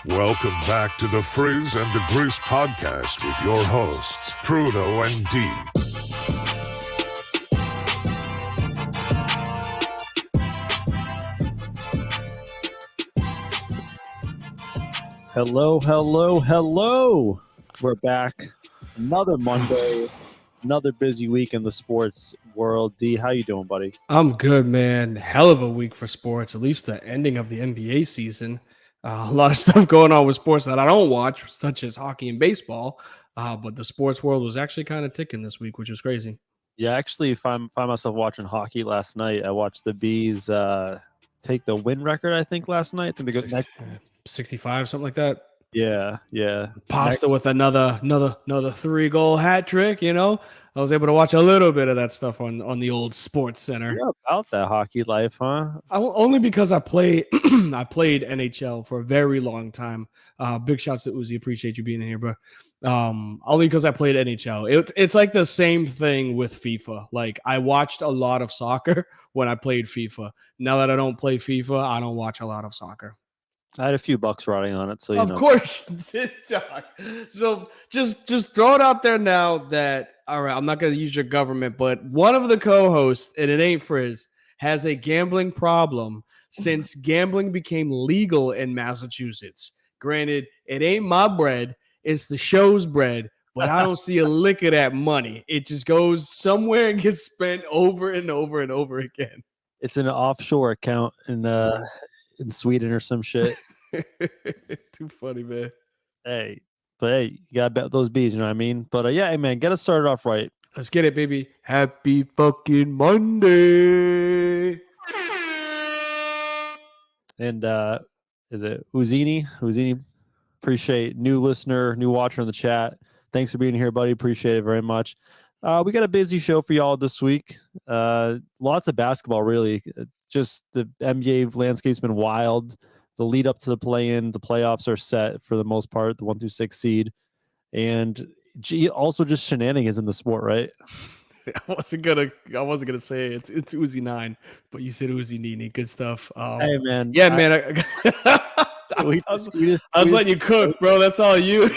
Welcome back to the Frizz and the Grease podcast with your hosts, Trudeau and D. Hello. We're back. Another Monday, another busy week in the sports world. D, how you doing, buddy? I'm good, man. Hell of a week for sports, at least the ending of the NBA season. A lot of stuff going on with sports that I don't watch, such as hockey and baseball. But the sports world was actually kind of ticking this week, which was crazy. Yeah, actually, find myself watching hockey last night. I watched the Bees take the win record, I think, last night. I think they go next 65, something like that. Yeah. Pasta with another 3-goal hat trick. You know, I was able to watch a little bit of that stuff on the old Sports Center. You're about that hockey life, huh? Only because I played I played NHL for a very long time. Big shouts to Uzi. Appreciate you being here, bro. Only because I played NHL. It's like the same thing with FIFA. Like, I watched a lot of soccer when I played FIFA. Now that I don't play FIFA, I don't watch a lot of soccer. I had a few bucks riding on it, so you of know. course. So just throw it out there now that, all right, I'm not going to use your government, but one of the co-hosts, and it ain't Frizz, has a gambling problem since gambling became legal in Massachusetts. Granted, it ain't my bread, it's the show's bread, but I don't see a lick of that money. It just goes somewhere and gets spent over and over and over again. It's an offshore account in Sweden or some shit. Too funny, man. Hey, you gotta bet those Bees, you know what I mean? But yeah, hey man, get us started off right. Let's get it, baby. Happy fucking Monday. And is it Uzini? Uzini, appreciate new listener, new watcher in the chat. Thanks for being here, buddy. Appreciate it very much. We got a busy show for y'all this week. Lots of basketball, really. Just the NBA landscape's been wild. The lead up to the play-in, the playoffs are set for the most part, the 1 through 6 seed. And also just shenanigans in the sport, right? I wasn't gonna say it's Uzi 9, but you said Uzi Nini. Good stuff. Hey man, yeah, man. I was letting you cook, bro. That's all you.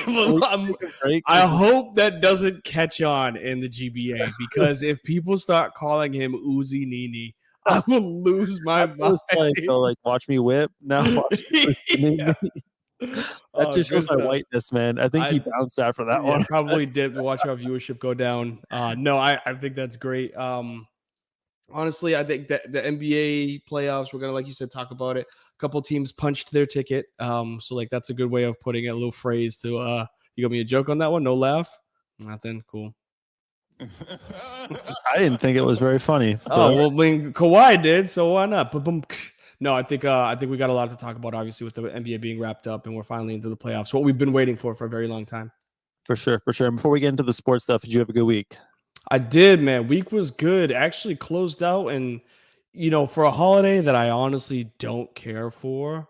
I hope that doesn't catch on in the GBA, because if people start calling him Uzi Nini, I will lose my mind. Like, watch me whip now. That just shows my whiteness, man. I think he bounced after that one. Probably did. Watch our viewership go down. No, I think that's great. Honestly, I think that the NBA playoffs, we're gonna, like you said, talk about it. A couple teams punched their ticket. So like, that's a good way of putting it. A little phrase to you got me a joke on that one? No laugh? Nothing. Cool. I didn't think it was very funny. Oh, well, I mean, Kawhi did, so why not? No, I think we got a lot to talk about, obviously, with the NBA being wrapped up and we're finally into the playoffs. What we've been waiting for a very long time. For sure. And before we get into the sports stuff, did you have a good week? I did, man. Week was good. Actually closed out, and for a holiday that I honestly don't care for,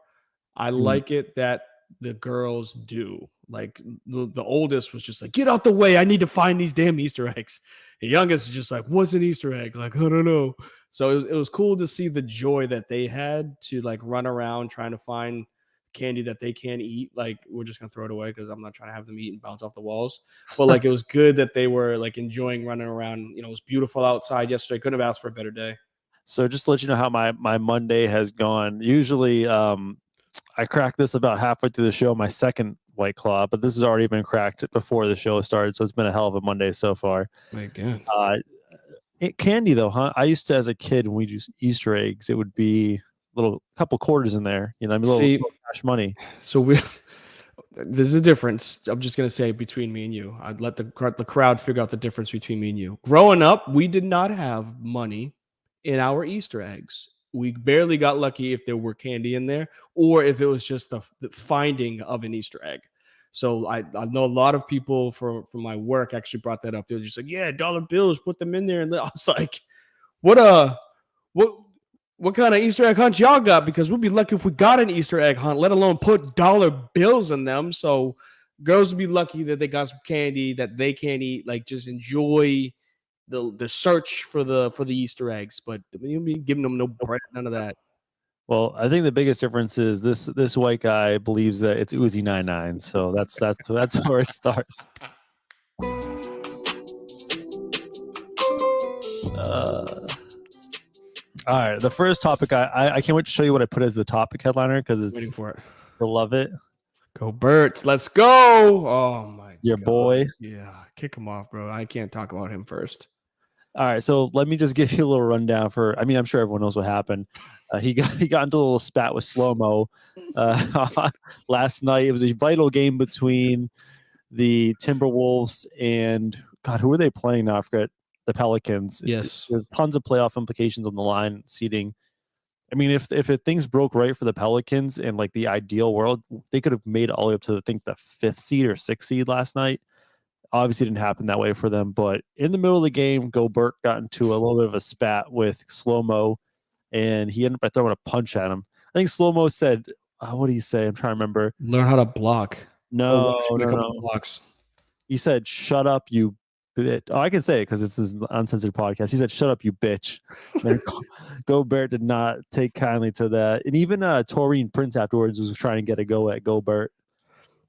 I like it that the girls do. Like, the oldest was just like, get out the way, I need to find these damn Easter eggs. The youngest is just like, what's an Easter egg? Like, I don't know. So it was cool to see the joy that they had to like run around trying to find candy that they can't eat. Like, we're just gonna throw it away because I'm not trying to have them eat and bounce off the walls. But like, it was good that they were like enjoying running around. It was beautiful outside yesterday. Couldn't have asked for a better day. So just to let you know how my Monday has gone. Usually I crack this about halfway through the show, my second White Claw, but this has already been cracked before the show started, so it's been a hell of a Monday so far. Again. Candy though, huh? I used to, as a kid, when we do Easter eggs, it would be couple quarters in there, little cash money. So there's a difference. I'm just gonna say between me and you. I'd let the crowd figure out the difference between me and you. Growing up, we did not have money in our Easter eggs. We barely got lucky if there were candy in there, or if it was just the finding of an Easter egg. So I know a lot of people from my work actually brought that up. They were just like, yeah, dollar bills, put them in there. And I was like, what kind of Easter egg hunt y'all got? Because we'd be lucky if we got an Easter egg hunt, let alone put dollar bills in them. So girls would be lucky that they got some candy that they can't eat. Like, just enjoy the search for the Easter eggs, but you be giving them no bread, none of that. Well, I think the biggest difference is this white guy believes that it's Uzi 99, so that's where it starts. All right, the first topic I can't wait to show you what I put as the topic headliner because it's Waiting for it. you'll love it. Go Birds, let's go! Oh my Your God. boy. Yeah, kick him off, bro. I can't talk about him first. All right, so let me just give you a little rundown for. I mean, I'm sure everyone knows what happened. He got into a little spat with Slow Mo last night. It was a vital game between the Timberwolves and God, who were they playing now? I forget. The Pelicans. Yes. There's tons of playoff implications on the line seeding. I mean, if things broke right for the Pelicans in like the ideal world, they could have made it all the way up to I think the 5th seed or 6th seed last night. Obviously didn't happen that way for them, but in the middle of the game, Gobert got into a little bit of a spat with Slow-Mo, and he ended up by throwing a punch at him. I think Slow-Mo said, what did he say? I'm trying to remember. Learn how to block. No. Blocks. He said, shut up, you bitch. Oh, I can say it because it's his uncensored podcast. He said, shut up, you bitch. And Gobert did not take kindly to that. And even Taurine Prince afterwards was trying to get a go at Gobert.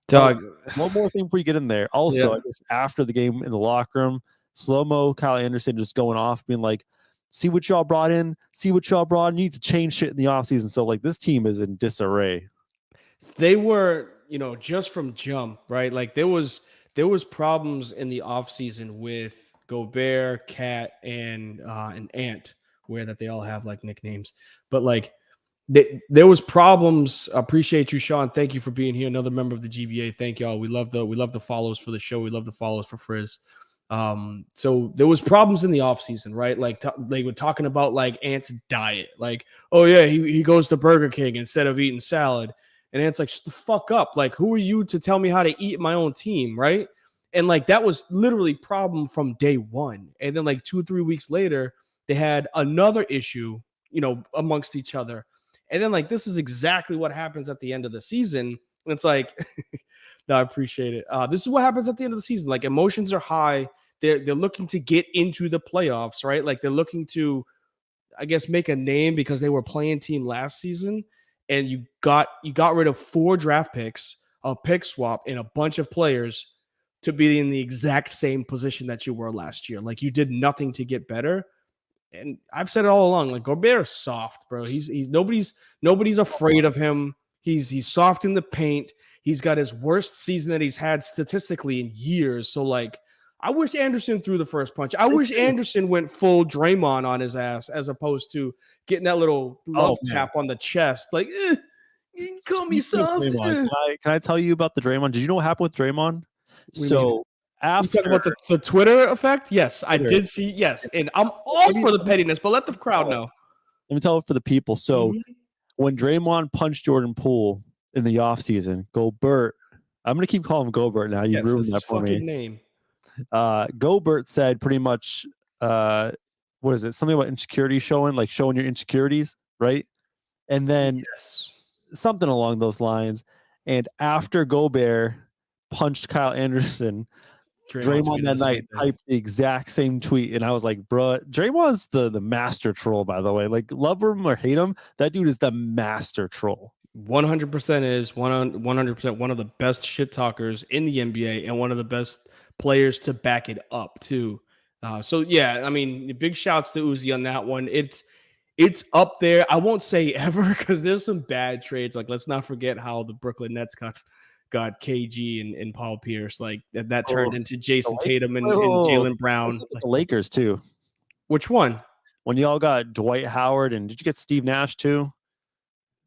Dog. One more thing before you get in there. Also, I guess after the game in the locker room, Slow-Mo, Kyle Anderson just going off, being like, see what y'all brought in? See what y'all brought in? You need to change shit in the offseason. So, like, this team is in disarray. They were, just from jump, right? Like, there was problems in the offseason with Gobert, Cat, and Ant, where that they all have, like, nicknames. But, like, there was problems. Appreciate you, Sean. Thank you for being here. Another member of the GBA. Thank y'all. We love the follows for the show. We love the follows for Frizz. So there was problems in the offseason, right? Like they were talking about like Ant's diet. Like, oh yeah, he goes to Burger King instead of eating salad. And Ant's like, shut the fuck up. Like, who are you to tell me how to eat my own team, right? And like that was literally problem from day one. And then like 2 or 3 weeks later, they had another issue, amongst each other. And then, like, this is exactly what happens at the end of the season. And it's like, no, I appreciate it. This is what happens at the end of the season. Like, emotions are high. They're looking to get into the playoffs, right? Like, they're looking to, I guess, make a name because they were playing team last season. And you got rid of 4 draft picks, a pick swap, and a bunch of players to be in the exact same position that you were last year. Like, you did nothing to get better. And I've said it all along, like Gobert is soft, bro. He's nobody's afraid of him. He's soft in the paint. He's got his worst season that he's had statistically in years. So like, I wish Anderson threw the first punch. I wish Anderson went full Draymond on his ass as opposed to getting that little love tap on the chest. Like, you call me soft. Can I tell you about the Draymond? Did you know what happened with Draymond? So after you talking about the Twitter effect? Yes, I did see. Yes, and I'm all for the pettiness, but let the crowd know. Let me tell it for the people. So when Draymond punched Jordan Poole in the offseason, Gobert, I'm going to keep calling him Gobert now. You ruined that for me. Name. Gobert said pretty much, what is it? Something about insecurity showing your insecurities, right? And then something along those lines. And after Gobert punched Kyle Anderson, Draymond that night typed the exact same tweet, and I was like, bro, Draymond's the master troll, by the way. Like, love him or hate him, that dude is the master troll. 100% is 100% one of the best shit talkers in the NBA and one of the best players to back it up too. So yeah, I mean, big shouts to Uzi on that one. It's up there. I won't say ever because there's some bad trades. Like, let's not forget how the Brooklyn Nets got KG and Paul Pierce. Like that turned into Jason Tatum and Jaylen Brown. Like the Lakers too. Which one? When y'all got Dwight Howard and did you get Steve Nash too?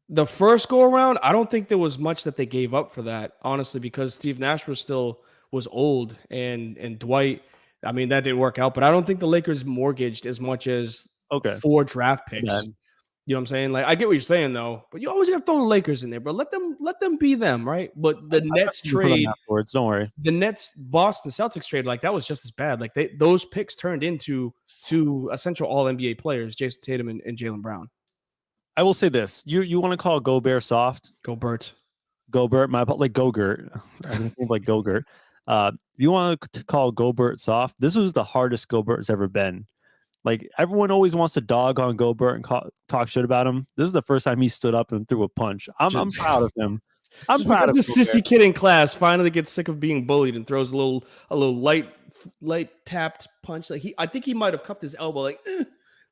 The first go around, I don't think there was much that they gave up for that, honestly, because Steve Nash was old and Dwight. I mean, that didn't work out, but I don't think the Lakers mortgaged as much as 4 draft picks. Yeah. You know what I'm saying? Like, I get what you're saying though, but you always got to throw the Lakers in there, but let them be them, right? But the Nets trade afterwards, don't worry. The Nets, Boston Celtics trade, like that was just as bad. Like those picks turned into 2 essential All NBA players, Jason Tatum and Jaylen Brown. I will say this: you want to call Gobert soft? Gobert, like Gogurt. I think like Gogurt. You want to call Gobert soft? This was the hardest Gobert's ever been. Like everyone always wants to dog on Gobert and talk shit about him. This is the first time he stood up and threw a punch. I'm Just, proud of him. I'm just proud because of the Gobert. sissy kid in class finally gets sick of being bullied and throws a little light tapped punch. Like I think he might have cuffed his elbow, like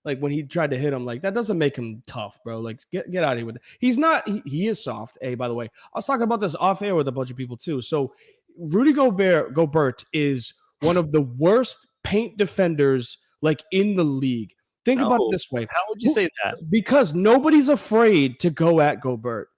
like when he tried to hit him. Like that doesn't make him tough, bro. Like get out of here with it. He's not. He is soft. By the way, I was talking about this off air with a bunch of people too. So Rudy Gobert is one of the worst paint defenders like in the league. Think about it No, this way. how would you say that? Because nobody's afraid to go at Gobert.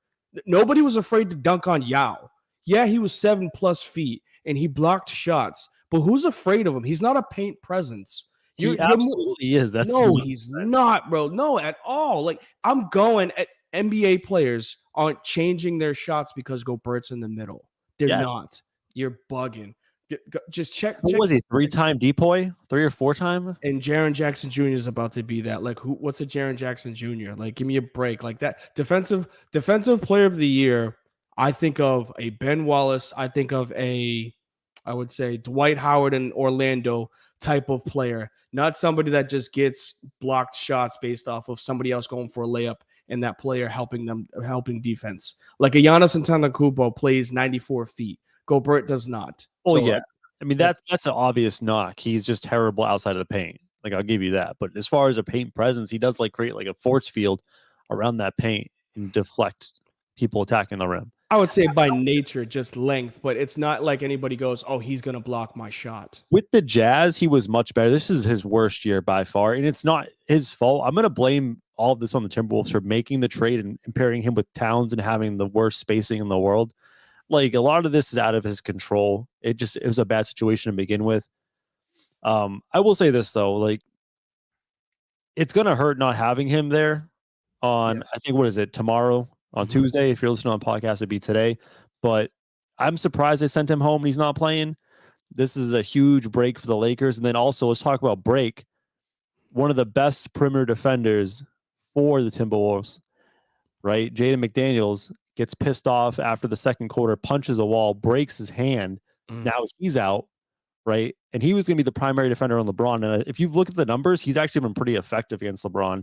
Nobody was afraid to dunk on Yao. Yeah, he was 7+ feet and he blocked shots, but who's afraid of him? He's not a paint presence. He absolutely is. That's no, he's not, bro. No, at all. Like I'm going at NBA players aren't changing their shots because Gobert's in the middle. They're Yes. not. You're bugging. Just check. What was he? 3-time depoy? 3 or 4-time? And Jaren Jackson Jr. is about to be that. Like, what's a Jaren Jackson Jr.? Like, give me a break. Like that defensive player of the year. I think of a Ben Wallace. I think of I would say Dwight Howard in Orlando type of player, not somebody that just gets blocked shots based off of somebody else going for a layup and that player helping defense. Like a Giannis Antetokounmpo plays 94 feet. Gobert does not. Oh, So, yeah. I mean, that's an obvious knock. He's just terrible outside of the paint. Like, I'll give you that. But as far as a paint presence, he does like create like a force field around that paint and deflect people attacking the rim. I would say by nature, just length, but it's not like anybody goes, oh, he's going to block my shot. With the Jazz, he was much better. This is his worst year by far, and it's not his fault. I'm going to blame all of this on the Timberwolves for making the trade and pairing him with Towns and having the worst spacing in the world. Like a lot of this is out of his control. It was a bad situation to begin with. I will say this though, like it's gonna hurt not having him there on I think what is it tomorrow on Tuesday. If you're listening on podcast, it'd be today. But I'm surprised they sent him home and he's not playing. This is a huge break for the Lakers. And then also let's talk about break. One of the best perimeter defenders for the Timberwolves, right? Jaden McDaniels gets pissed off after the second quarter, punches a wall, breaks his hand. Now he's out, right? And he was going to be the primary defender on LeBron. And if you've looked at the numbers, he's actually been pretty effective against LeBron.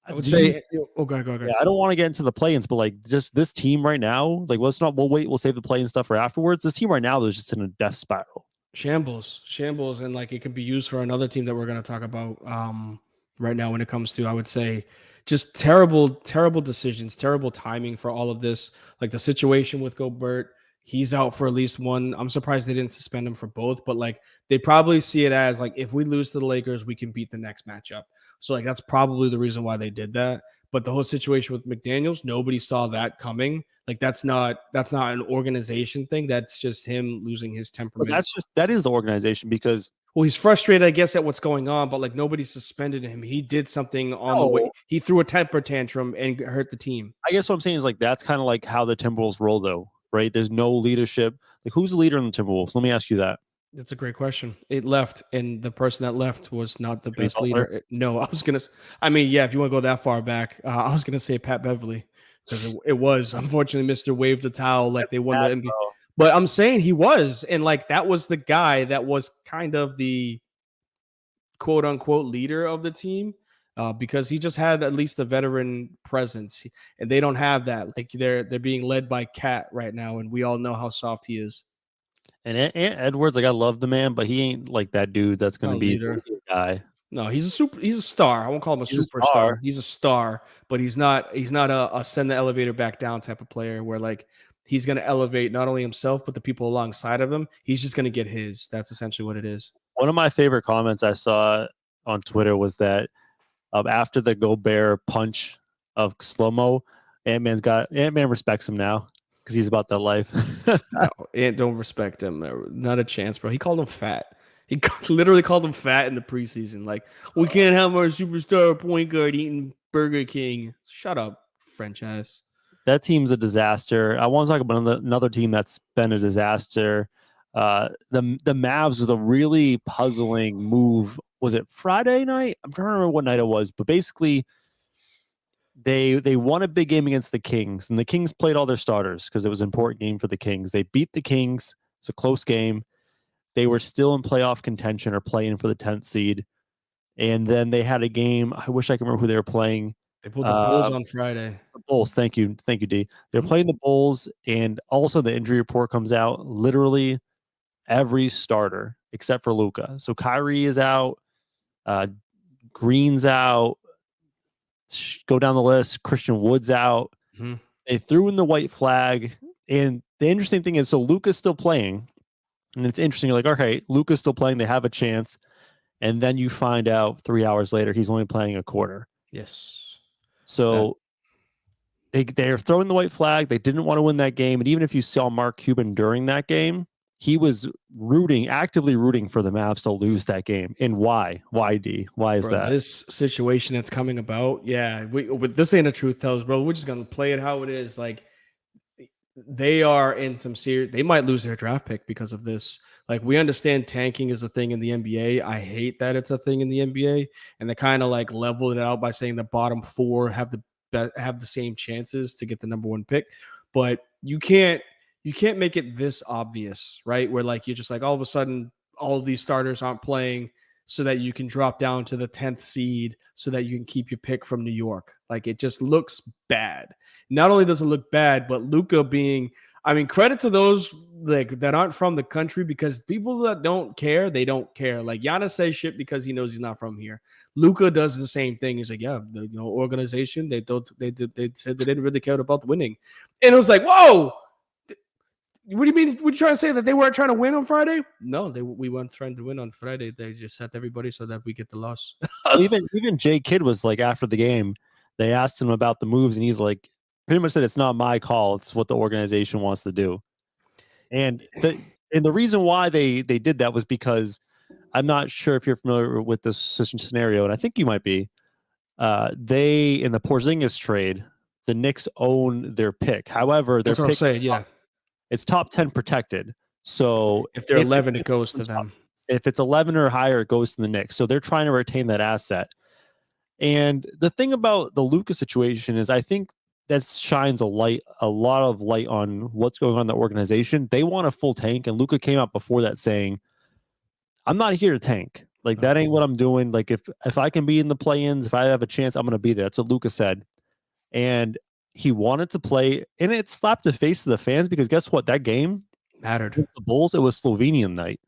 I would say, go ahead. Yeah, I don't want to get into the play-ins, but like just this team right now, like we'll save the play-in stuff for afterwards. This team right now is just in a death spiral. Shambles, and like it could be used for another team that we're going to talk about right now when it comes to, I would say, just terrible decisions, terrible timing for all of this. Like the situation with Gobert, he's out for at least one. I'm surprised they didn't suspend him for both, but like they probably see it as like if we lose to the Lakers, we can beat the next matchup. So like that's probably the reason why they did that. But the whole situation with McDaniels, nobody saw that coming. Like that's not an organization thing. That's just him losing his temperament. But that is the organization because he's frustrated, I guess, at what's going on, but like nobody suspended him. He did something on the way. He threw a temper tantrum and hurt the team. I guess what I'm saying is like that's kind of like how the Timberwolves roll, though, right? There's no leadership. Like who's the leader in the Timberwolves? Let me ask you that. That's a great question. It left, and the person that left was not the best leader. No, if you want to go that far back, I was gonna say Pat Beverly because it was unfortunately Mr. Wave the Towel, like they won the NBA. But I'm saying he was, and like that was the guy that was kind of the quote unquote leader of the team. Because he just had at least a veteran presence, and they don't have that. Like they're being led by Cat right now, and we all know how soft he is. And Edwards, like I love the man, but he ain't like that dude that's going to be the guy. No, he's a star. I won't call him a superstar. He's a star, but he's not a send the elevator back down type of player where like he's going to elevate not only himself but the people alongside of him. He's just going to get his. That's essentially what it is. One of my favorite comments I saw on Twitter was that after the Gobert punch of slow-mo, Ant-Man respects him now because he's about that life. No, Ant don't respect him. Not a chance, bro. He called him fat. He literally called him fat in the preseason. Like, we can't have our superstar point guard eating Burger King. Shut up, French ass. That team's a disaster. I want to talk about another team that's been a disaster. The Mavs with a really puzzling move. Was it Friday night? I'm trying to remember what night it was, but basically they won a big game against the Kings, and the Kings played all their starters because it was an important game for the Kings. They beat the Kings It's a close game. They were still in playoff contention or playing for the 10th seed. And then they had a game. I wish I could remember who they were playing. They pulled the Bulls on Friday. The Bulls. Thank you, D. They're playing the Bulls, and also the injury report comes out. Literally every starter except for Luka. So Kyrie is out. Green's out. Go down the list. Christian Wood's out. Mm-hmm. They threw in the white flag. And the interesting thing is, so Luka's still playing. And it's interesting. You're like, okay, Luka's still playing. They have a chance. And then you find out 3 hours later, he's only playing a quarter. Yes. So they're throwing the white flag. They didn't want to win that game. And even if you saw Mark Cuban during that game, he was actively rooting for the Mavs to lose that game. And why? Why, D? Why is that? This situation that's coming about, this ain't a truth tells, bro. We're just going to play it how it is. Like, they are in some serious, they might lose their draft pick because of this. Like, we understand tanking is a thing in the NBA. I hate that it's a thing in the NBA. And they kind of like leveled it out by saying the bottom 4 have the same chances to get the number 1 pick. But you can't make it this obvious, right? Where like you're just like all of a sudden all of these starters aren't playing so that you can drop down to the 10th seed so that you can keep your pick from New York. Like, it just looks bad. Not only does it look bad, but Luka being, I mean, credit to those like that aren't from the country, because people that don't care, they don't care. Like, Giannis says shit because he knows he's not from here. Luka does the same thing. He's like, yeah, the organization, they said they didn't really care about winning. And it was like, whoa. What do you mean? What you trying to say, that they weren't trying to win on Friday? No, we weren't trying to win on Friday. They just set everybody so that we get the loss. even Jay Kidd was like, after the game, they asked him about the moves, and he's like, pretty much said, it's not my call. It's what the organization wants to do. And the reason why they did that was because, I'm not sure if you're familiar with this scenario, and I think you might be. They, in the Porzingis trade, the Knicks own their pick. However, their That's what pick, I'm saying. Yeah, it's top 10 protected. So if they're 11, it goes to them. If it's 11 or higher, it goes to the Knicks. So they're trying to retain that asset. And the thing about the Luka situation is, I think that shines a lot of light on what's going on in the organization. They want a full tank, and Luka came out before that saying, I'm not here to tank. Like, that ain't what I'm doing. Like, if I can be in the play-ins, if I have a chance, I'm going to be there. That's what Luka said. And he wanted to play, and it slapped the face of the fans, because guess what? That game mattered against the Bulls. It was Slovenian night.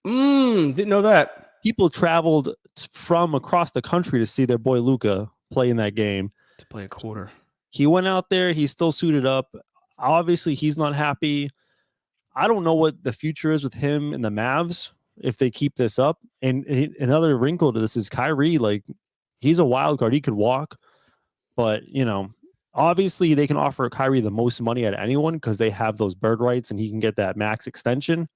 Didn't know that. People traveled from across the country to see their boy Luka play in that game. To play a quarter. He went out there. He's still suited up. Obviously, he's not happy. I don't know what the future is with him and the Mavs if they keep this up. And another wrinkle to this is Kyrie. Like, he's a wild card. He could walk. But, obviously they can offer Kyrie the most money out of anyone because they have those bird rights and he can get that max extension.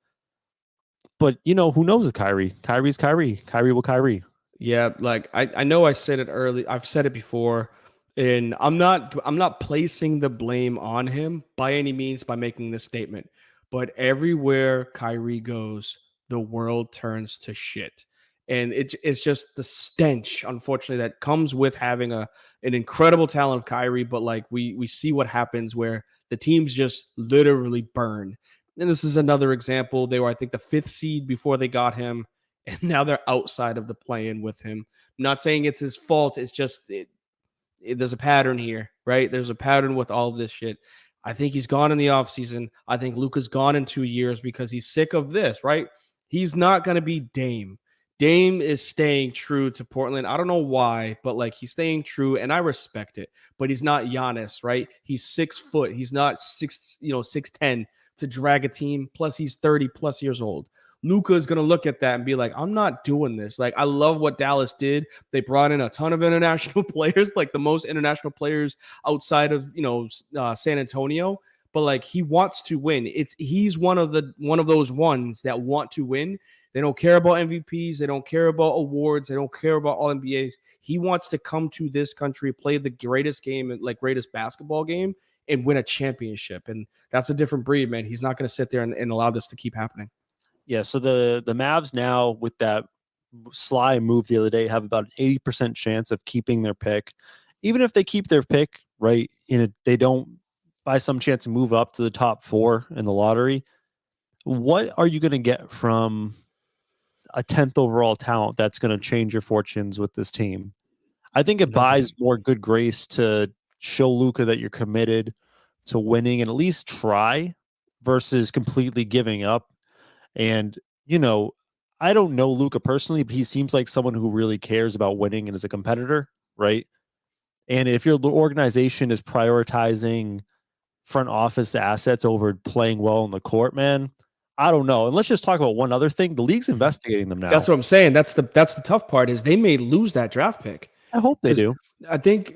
But, who knows with Kyrie? Kyrie's Kyrie. Kyrie will Kyrie. Yeah, like I know I said it early. I've said it before. And I'm not placing the blame on him by any means by making this statement. But everywhere Kyrie goes, the world turns to shit. And it's just the stench, unfortunately, that comes with having an incredible talent of Kyrie. But like we see what happens where the teams just literally burn. And this is another example. They were, I think, the 5th seed before they got him. And now they're outside of the play-in with him. I'm not saying it's his fault. It's just there's a pattern here, right? There's a pattern with all this shit. I think he's gone in the offseason. I think Luka's gone in 2 years because he's sick of this, right? He's not going to be Dame. Dame is staying true to Portland. I don't know why, but like he's staying true, and I respect it. But he's not Giannis, right? He's 6 foot. He's not 6'10" to drag a team. Plus, he's 30 plus years old. Luka is going to look at that and be like, I'm not doing this. Like, I love what Dallas did. They brought in a ton of international players, like the most international players outside of, San Antonio. But like, he wants to win. He's one of those ones that want to win. They don't care about MVPs. They don't care about awards. They don't care about all NBAs. He wants to come to this country, play the greatest game, like greatest basketball game, and win a championship. And that's a different breed, man. He's not going to sit there and allow this to keep happening. Yeah, so the Mavs now, with that sly move the other day, have about an 80% chance of keeping their pick. Even if they keep their pick, right, they don't by some chance move up to the top 4 in the lottery. what are you going to get from a 10th overall talent that's going to change your fortunes with this team? I think it buys more good grace to show Luka that you're committed to winning and at least try versus completely giving up. And, I don't know Luka personally, but he seems like someone who really cares about winning and is a competitor, right? And if your organization is prioritizing front office assets over playing well on the court, man, I don't know. And let's just talk about one other thing. The league's investigating them now. That's what I'm saying. That's the tough part is they may lose that draft pick. I hope they do. I think,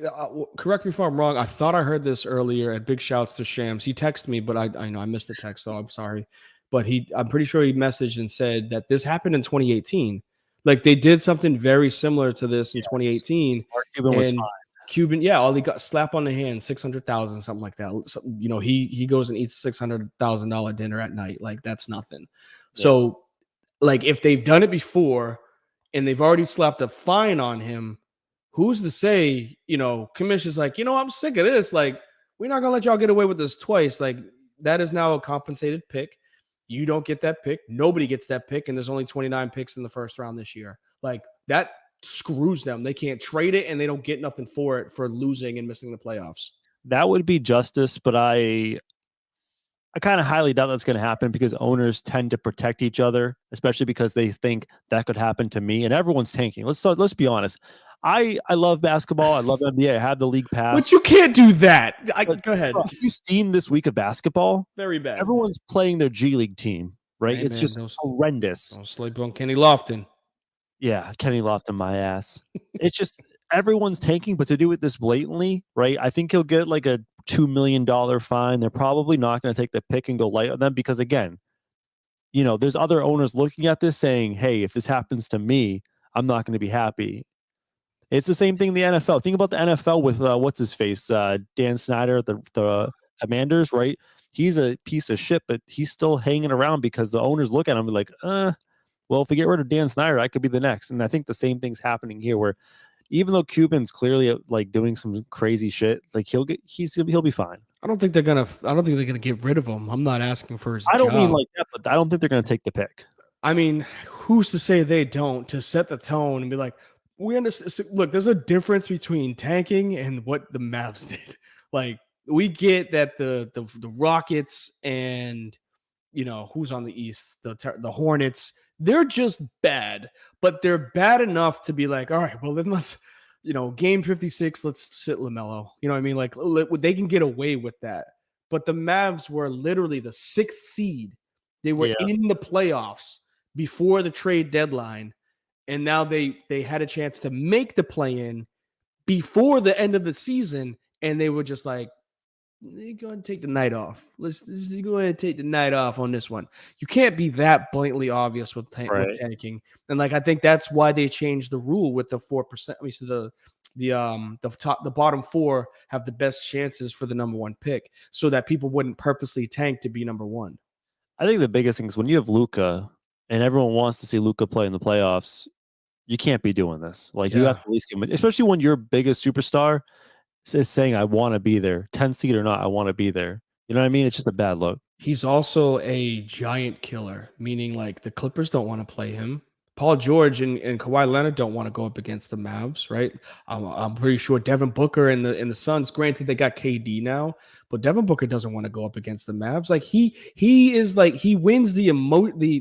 correct me if I'm wrong. I thought I heard this earlier. And big shouts to Shams. He texted me, but I know I missed the text, so I'm sorry. But I'm pretty sure he messaged and said that this happened in 2018. Like they did something very similar to this in 2018. Mark Cuban was fine. Cuban, yeah, all he got slap on the hand, 600,000, something like that. So, he goes and eats $600,000 dinner at night. Like that's nothing. Yeah. So, like if they've done it before and they've already slapped a fine on him, who's to say, commission's like, I'm sick of this. Like, we're not gonna let y'all get away with this twice. Like, that is now a compensated pick. You don't get that pick. Nobody gets that pick, and there's only 29 picks in the first round this year. Like that screws them. They can't trade it, and they don't get nothing for it for losing and missing the playoffs. That would be justice, but I kind of highly doubt that's going to happen because owners tend to protect each other, especially because they think that could happen to me. And everyone's tanking. Let's be honest. I love basketball. I love NBA. I have the league pass. But you can't do that. Go ahead. Have you seen this week of basketball? Very bad. Everyone's playing their G League team, right? Hey, it's just horrendous. Don't sleep on Kenny Lofton. Yeah, Kenny Lofton, my ass. It's just everyone's tanking, but to do it this blatantly, right? I think he'll get like a $2 million fine. They're probably not going to take the pick and go light on them because, again, there's other owners looking at this saying, hey, if this happens to me, I'm not going to be happy. It's the same thing in the NFL. Think about the NFL with what's his face, Dan Snyder, the Commanders, right? He's a piece of shit, but he's still hanging around because the owners look at him and be like, well, if we get rid of Dan Snyder, I could be the next. And I think the same thing's happening here, where even though Cuban's clearly like doing some crazy shit, like he'll be fine. I don't think they're gonna get rid of him. I'm not asking for his. I don't mean like that, but I don't think they're gonna take the pick. I mean, who's to say they don't, to set the tone and be like, we understand. Look, there's a difference between tanking and what the Mavs did. Like, we get that the Rockets and who's on the East, the Hornets, they're just bad, but they're bad enough to be like, all right, well then let's, game 56, let's sit LaMelo. You know what I mean? Like they can get away with that. But the Mavs were literally the 6th seed. They were in the playoffs before the trade deadline. And now they had a chance to make the play-in before the end of the season, and they were just like, go ahead and take the night off. Let's go ahead and take the night off on this one. You can't be that blatantly obvious with tanking, and like I think that's why they changed the rule with the 4%. I mean, so the bottom 4 have the best chances for the number 1 pick, so that people wouldn't purposely tank to be number 1. I think the biggest thing is when you have Luka and everyone wants to see Luka play in the playoffs, you can't be doing this. Like you have to at least give him, especially when your biggest superstar is saying, I want to be there, 10 seed or not, I want to be there. You know what I mean? It's just a bad look. He's also a giant killer, meaning like the Clippers don't want to play him. Paul George and Kawhi Leonard don't want to go up against the Mavs, right? I'm pretty sure Devin Booker and the Suns, granted they got KD now, but Devin Booker doesn't want to go up against the Mavs. Like he is like, he wins the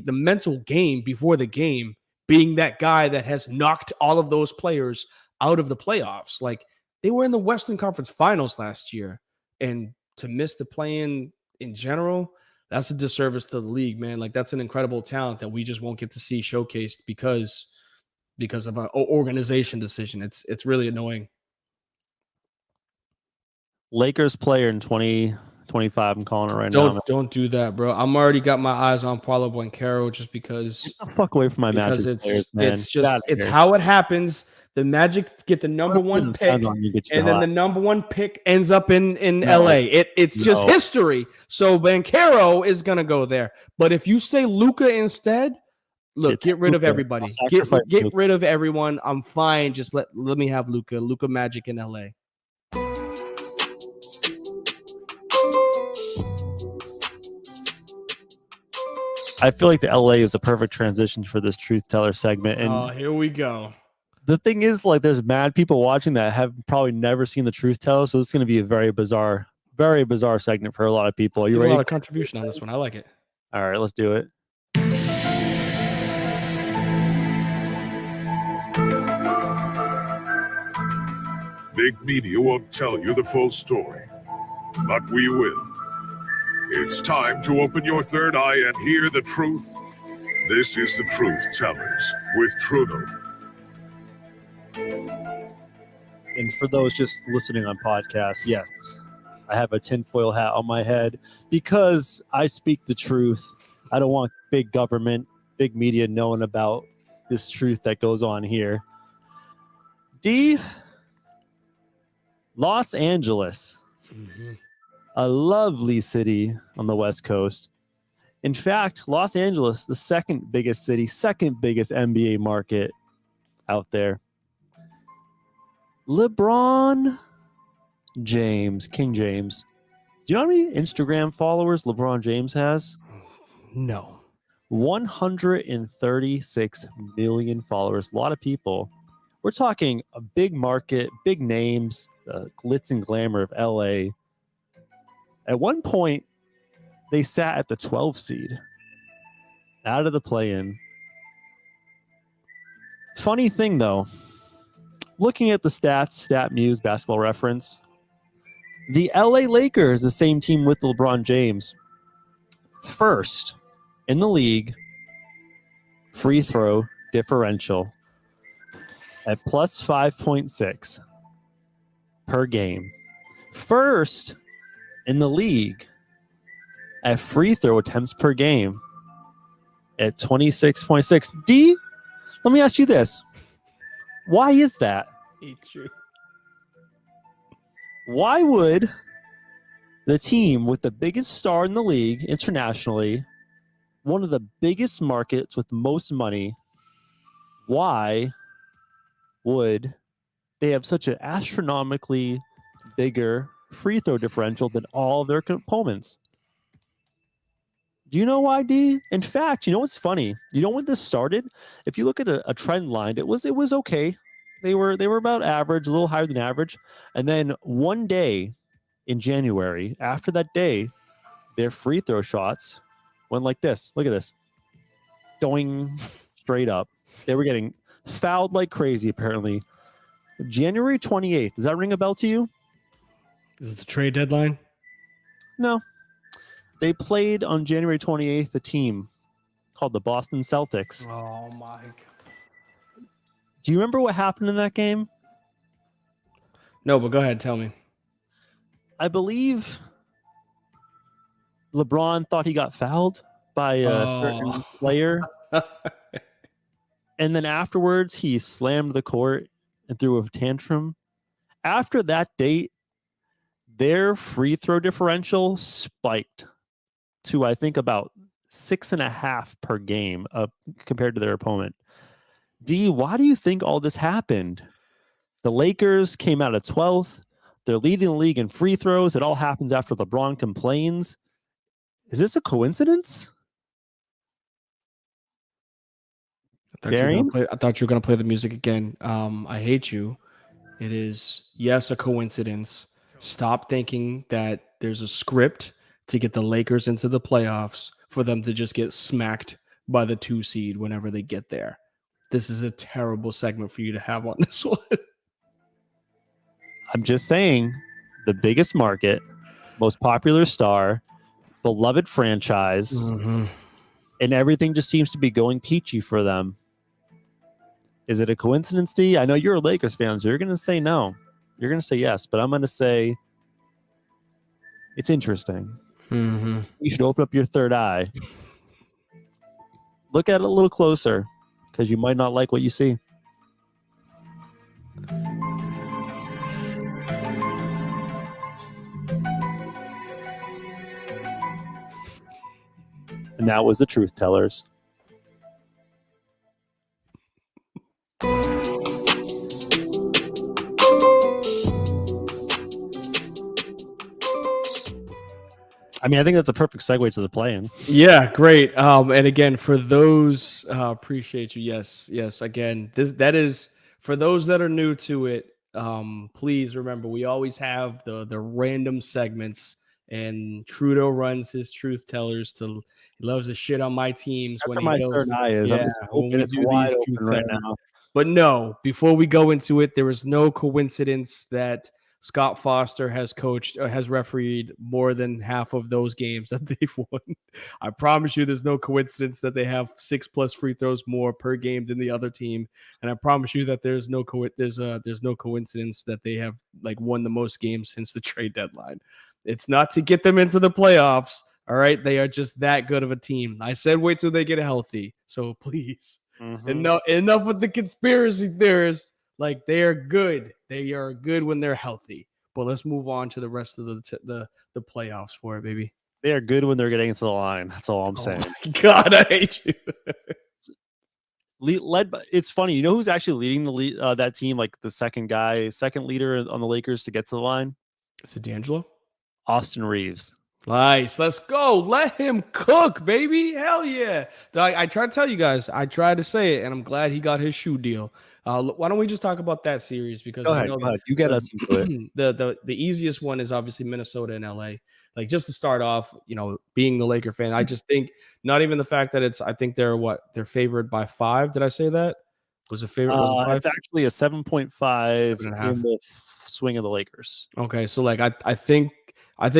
mental game before the game, being that guy that has knocked all of those players out of the playoffs. Like they were in the Western Conference Finals last year, and to miss the play-in general, that's a disservice to the league, man. Like that's an incredible talent that we just won't get to see showcased because of an organization decision. It's really annoying. Lakers player in 2025. I'm calling it right now. Don't do that, bro. I'm already got my eyes on Paulo Banchero just because. Get the fuck away from my Magic players, man. It's how it happens. The Magic get the number 1 pick, and then the number 1 pick ends up in LA. It's just history. So Banchero is gonna go there. But if you say Luka instead, look, get rid of everybody. Get rid of everyone. I'm fine. Just let me have Luka Magic in LA. I feel like the LA is a perfect transition for this truth teller segment. And Here we go. the thing is, like, there's mad people watching that have probably never seen the truth teller, so it's going to be a very bizarre segment for a lot of people. Are you Get ready? a lot of contribution on this one. I like it. All right, let's do it. Big media won't tell you the full story, but we will. It's time to open your third eye and hear the truth. This is the Truth Tellers with Trudeau. And for those just listening on podcasts, yes, I have a tinfoil hat on my head because I speak the truth. I don't want big government, big media knowing about this truth that goes on here. D, Los Angeles, a lovely city on the West Coast. In fact, Los Angeles, the second biggest city, second biggest NBA market out there. LeBron James, King James. Do you know how many Instagram followers LeBron James has? No. 136 million followers. A lot of people. We're talking a big market, big names, glitz and glamour of LA. At one point, they sat at the 12 seed, out of the play-in. Funny thing, though, looking at the stats, StatMuse, Basketball Reference, the LA Lakers, the same team with LeBron James, first in the league, free throw differential at plus 5.6 per game. First in the league at free throw attempts per game at 26.6. D, let me ask you this. Why is that? Why would the team with the biggest star in the league internationally, one of the biggest markets with most money, why would they have such an astronomically bigger free throw differential than all of their opponents? Do you know why, D? In fact, you know what's funny? You know when this started? If you look at a trend line, it was okay. They were about average, a little higher than average. And then one day in January, after that day, their free throw shots went like this. Look at this. Going straight up. They were getting fouled like crazy, apparently. January 28th. Does that ring a bell to you? Is it the trade deadline? No. They played on January 28th a team called the Boston Celtics. Oh, my God. Do you remember what happened in that game? No, but go ahead. Tell me. I believe LeBron thought he got fouled by a certain player. And then afterwards, he slammed the court and threw a tantrum. After that date, their free throw differential spiked to, I think, about 6.5 per game compared to their opponent. D, why do you think all this happened? The Lakers came out of 12th. They're leading the league in free throws. It all happens after LeBron complains. Is this a coincidence? I thought you were going to play the music again. I hate you. It is, yes, a coincidence. Stop thinking that there's a script to get the Lakers into the playoffs for them to just get smacked by the 2 seed whenever they get there. This is a terrible segment for you to have on this one. I'm just saying, the biggest market, most popular star, beloved franchise, and everything just seems to be going peachy for them. Is it a coincidence, D? I know you're a Lakers fan, so you're going to say no. You're going to say yes, but I'm going to say it's interesting. You should open up your third eye. Look at it a little closer, because you might not like what you see. And that was the Truth Tellers. I mean, I think that's a perfect segue to the play-in. Yeah, great. And again, for those appreciate you. Yes. Again, that is for those that are new to it. Please remember we always have the random segments, and Trudeau runs his truth tellers to he loves to shit on my teams That's when what he my third goes. eye is. I'm Yeah, just when hoping we it's do wide these truth open right tellers. now. But no, before we go into it, there is no coincidence that Scott Foster has coached or has refereed more than half of those games that they've won. I promise you, there's no coincidence that they have 6+ free throws more per game than the other team, and I promise you that there's no coincidence that they have like won the most games since the trade deadline. It's not to get them into the playoffs. All right, they are just that good of a team. I said wait till they get healthy. So please, enough with the conspiracy theorists. Like they are good. They are good when they're healthy. But let's move on to the rest of the playoffs for it, baby. They are good when they're getting into the line. That's all I'm saying. My God, I hate you. Led by, it's funny. You know who's actually leading that team? Like the second leader on the Lakers to get to the line? Is it D'Angelo? Austin Reeves. Nice. Let's go. Let him cook, baby. Hell yeah. I try to tell you guys. I tried to say it, and I'm glad he got his shoe deal. Why don't we just talk about that series? Because Go I ahead. know Go ahead. You get us into it. the easiest one is obviously Minnesota and LA. Like just to start off, being the Laker fan, I just think not even the fact that I think they're favored by 5. Did I say that? Was it favorite? Was it 5? It's actually a 7.5 7.5. in the swing of the Lakers. Okay, so like I think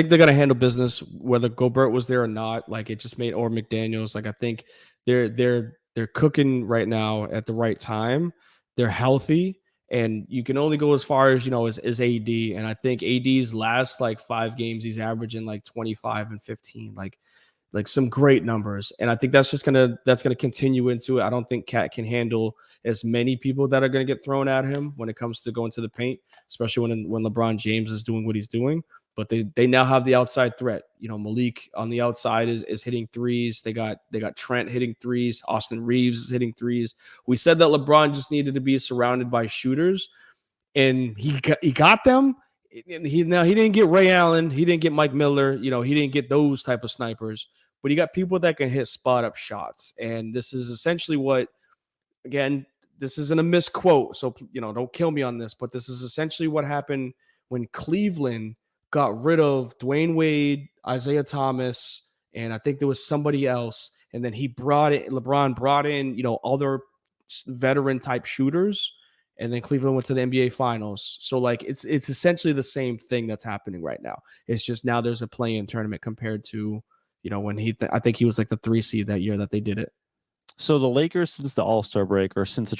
they're gonna handle business whether Gobert was there or not. Like it just made or McDaniels. Like I think they're cooking right now at the right time. They're healthy, and you can only go as far as as AD. And I think AD's last like 5 games, he's averaging like 25 and 15. Like some great numbers. And I think that's gonna continue into it. I don't think Cat can handle as many people that are gonna get thrown at him when it comes to going to the paint, especially when LeBron James is doing what he's doing. But they now have the outside threat. Malik on the outside is hitting threes. They got Trent hitting threes. Austin Reeves is hitting threes. We said that LeBron just needed to be surrounded by shooters, and he got them. He didn't get Ray Allen. He didn't get Mike Miller. He didn't get those type of snipers. But he got people that can hit spot up shots. And this is essentially what, again, this isn't a misquote. So, don't kill me on this, but this is essentially what happened when Cleveland got rid of Dwayne Wade, Isaiah Thomas, and I think there was somebody else. And then LeBron brought in, other veteran type shooters. And then Cleveland went to the NBA Finals. So like it's essentially the same thing that's happening right now. It's just now there's a play-in tournament compared to when I think he was like the 3 seed that year that they did it. So the Lakers, since the All-Star break or since the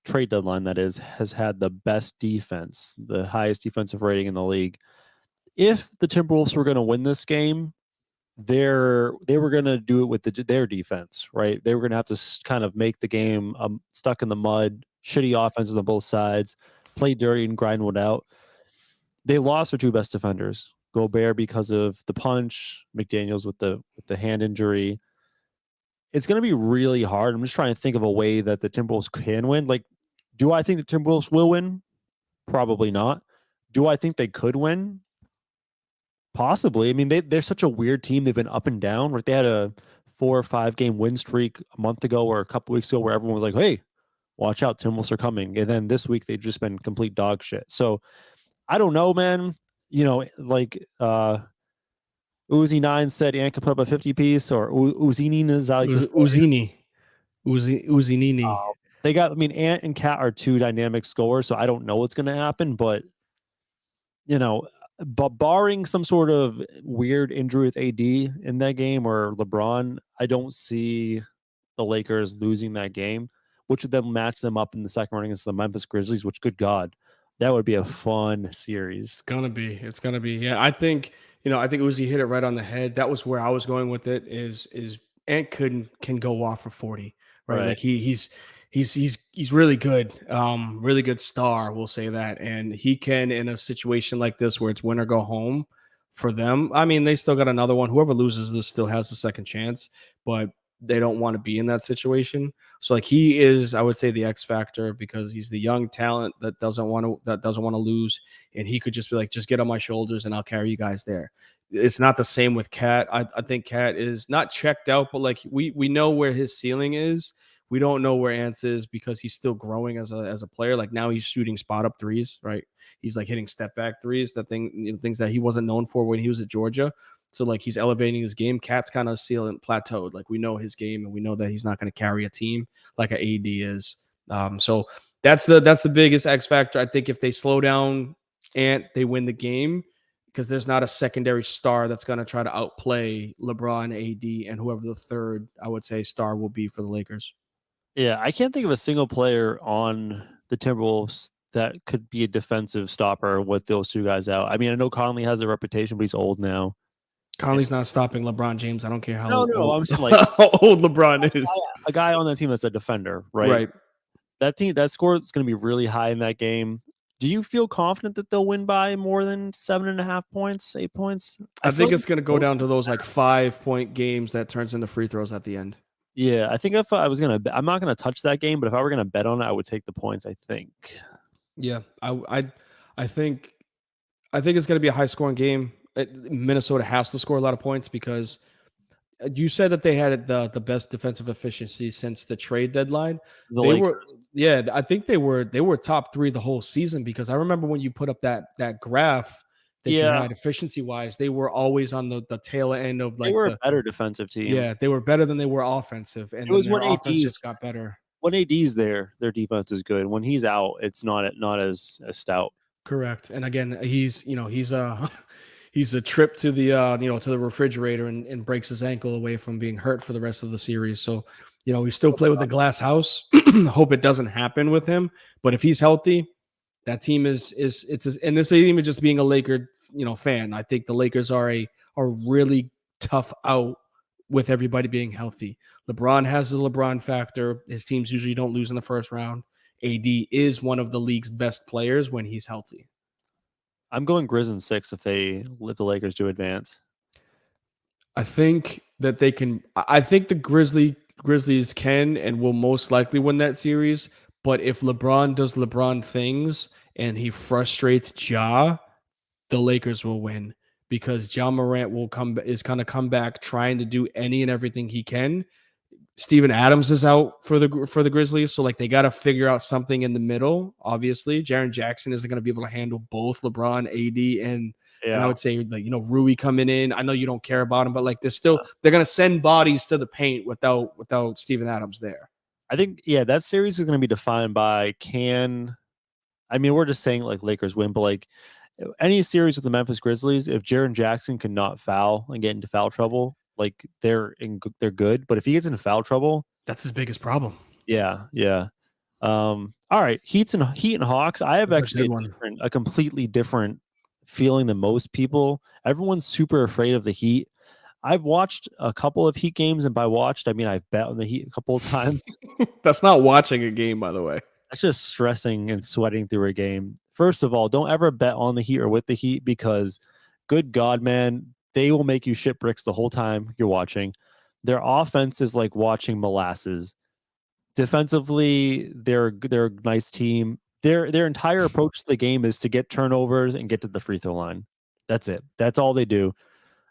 trade deadline, that is, has had the best defense, the highest defensive rating in the league. If the Timberwolves were going to win this game, they were going to do it with their defense, right? They were going to have to kind of make the game stuck in the mud, shitty offenses on both sides, play dirty and grind one out. They lost their 2 best defenders, Gobert because of the punch, McDaniels with the hand injury. It's going to be really hard. I'm just trying to think of a way that the Timberwolves can win. Like, do I think the Timberwolves will win? Probably not. Do I think they could win? Possibly. I mean, they're such a weird team. They've been up and down. Right? They had a 4 or 5 game win streak a month ago or a couple weeks ago where everyone was like, hey, watch out, Timberwolves are coming. And then this week they've just been complete dog shit. So I don't know, man. Like Uzi 9 said Ant could put up a 50 piece, or Uzini, as I like to say. Uzinini. They got, I mean, Ant and Cat are 2 dynamic scorers, so I don't know what's going to happen, but but barring some sort of weird injury with AD in that game or LeBron, I don't see the Lakers losing that game, which would then match them up in the second round against the Memphis Grizzlies, which, good God, that would be a fun series. It's gonna be. Yeah, I think Uzi hit it right on the head. That was where I was going with it. Is Ant can go off for 40, right? Right. Like he's really good, really good star. We'll say that, and he can in a situation like this where it's win or go home for them. I mean, they still got another one. Whoever loses this still has a second chance, but they don't want to be in that situation. So like he is, I would say, the X factor because he's the young talent that doesn't want to lose, and he could just be like, just get on my shoulders and I'll carry you guys there. It's not the same with Cat. I think Cat is not checked out, but like we know where his ceiling is. We don't know where Ants is because he's still growing as a player. Like now he's shooting spot up threes, right? He's like hitting step back threes, things that he wasn't known for when he was at Georgia. So like he's elevating his game. Cat's kind of ceiling plateaued. Like we know his game and we know that he's not going to carry a team like an AD is. So that's the biggest X factor. I think if they slow down Ant, they win the game because there's not a secondary star that's going to try to outplay LeBron, AD, and whoever the third, I would say, star will be for the Lakers. Yeah, I can't think of a single player on the Timberwolves that could be a defensive stopper with those two guys out. I mean, I know Conley has a reputation, but he's old now. Conley's not stopping LeBron James. I don't care how No, old, I'm saying like how old LeBron is. a guy on that team that's a defender, right? Right. That score is going to be really high in that game. Do you feel confident that they'll win by more than 7.5 points, 8 points? I think it's going to go down to those like 5-point games that turns into free throws at the end. Yeah, I think if I was going to, I'm not going to touch that game, but if I were going to bet on it, I would take the points, I think. Yeah, I think it's going to be a high scoring game. Minnesota has to score a lot of points because you said that they had the best defensive efficiency since the trade deadline. I think they were top 3 the whole season because I remember when you put up that graph that you had efficiency wise, they were always on the tail end of like they were a better defensive team. Yeah, they were better than they were offensive, and it was their when offense just got better. When AD's there, their defense is good. When he's out, it's not as stout. Correct. And again, he's he's a trip to the to the refrigerator and breaks his ankle away from being hurt for the rest of the series. So, we still play with the glass house. Hope it doesn't happen with him. But if he's healthy, that team and this ain't even just being a Laker, fan. I think the Lakers are a really tough out with everybody being healthy. LeBron has the LeBron factor. His teams usually don't lose in the first round. AD is one of the league's best players when he's healthy. I'm going Grizz in 6 if the Lakers do advance. I think that they can. I think the Grizzlies can and will most likely win that series. But if LeBron does LeBron things and he frustrates Ja, the Lakers will win because Ja Morant is going to come back trying to do any and everything he can. Steven Adams is out for the Grizzlies, so like they got to figure out something in the middle. Obviously, Jaren Jackson isn't going to be able to handle both LeBron, AD, and I would say like Rui coming in. I know you don't care about him, but like they're going to send bodies to the paint without Steven Adams there. I think that series is going to be defined by we're just saying like Lakers win, but like any series with the Memphis Grizzlies, if Jaren Jackson cannot foul and get into foul trouble, like they're good. But if he gets into foul trouble, that's his biggest problem. Yeah. All right, Heat and Hawks. I have actually a completely different feeling than most people. Everyone's super afraid of the Heat. I've watched a couple of Heat games, and by watched, I mean I've bet on the Heat a couple of times. That's not watching a game, by the way. That's just stressing and sweating through a game. First of all, don't ever bet on the Heat or with the Heat because, good God, man, they will make you shit bricks the whole time you're watching. Their offense is like watching molasses. Defensively, they're a nice team. Their entire approach to the game is to get turnovers and get to the free throw line. That's it. That's all they do.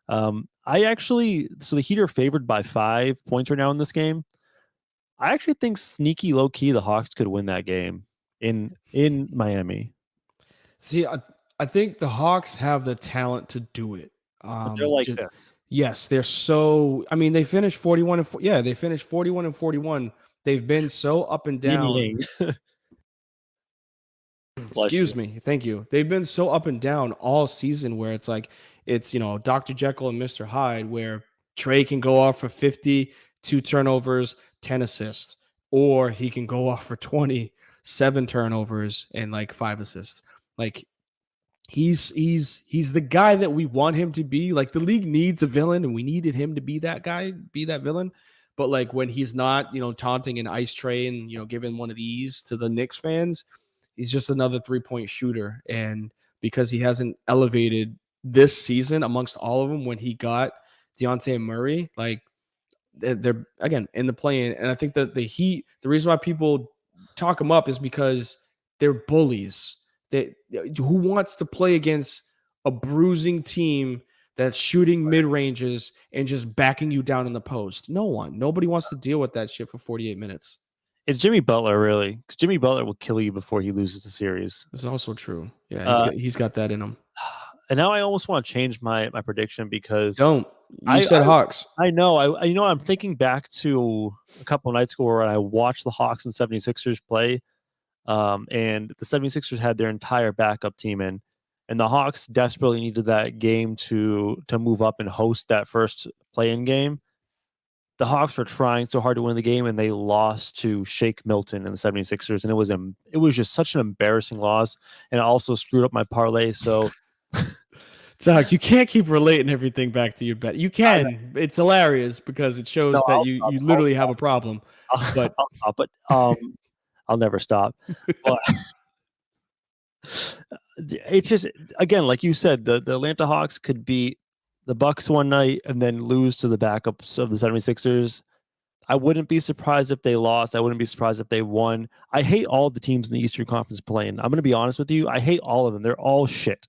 So the Heat are favored by 5 points right now in this game. I actually think sneaky low key the Hawks could win that game in Miami. See, I think the Hawks have the talent to do it. But they're like this. Yes, they're so. I mean, they finished 41 and they finished 41 and 41. They've been so up and down. Excuse me. Thank you. They've been so up and down all season where it's like it's Dr. Jekyll and Mr. Hyde, where Trey can go off for 50, 2 turnovers, 10 assists, or he can go off for 20, 7 turnovers and like 5 assists. Like he's the guy that we want him to be. Like the league needs a villain, and we needed him to be that guy, be that villain. But like when he's not, taunting an ice tray and giving one of these to the Knicks fans, he's just another 3-point shooter. And because he hasn't elevated this season amongst all of them, when he got Dejounte Murray, like they're again in the play-in. And I think that the Heat, the reason why people talk them up is because they're bullies. Who wants to play against a bruising team that's shooting mid ranges and just backing you down in the post. Nobody wants to deal with that shit for 48 minutes. It's Jimmy Butler, really, because Jimmy Butler will kill you before he loses the series. It's also true. Yeah, he's Uh, got that in him. And now I almost want to change my prediction because Don't. You I, said I Hawks. I know I'm thinking back to a couple of nights ago where I watched the Hawks and 76ers play, and the 76ers had their entire backup team in, and the Hawks desperately needed that game to move up and host that first play-in game. The Hawks were trying so hard to win the game, and they lost to Shake Milton and the 76ers, and it was just such an embarrassing loss, and it also screwed up my parlay. So Doc, you can't keep relating everything back to your bet. You can. It's hilarious because it shows no, that I'll you stop. literally have a problem. But I'll stop, but I'll never stop. But it's just, again, like you said, the Atlanta Hawks could beat the Bucks one night and then lose to the backups of the 76ers. I wouldn't be surprised if they lost. I wouldn't be surprised if they won. I hate all the teams in the Eastern Conference playing. I'm going to be honest with you. I hate all of them. They're all shit.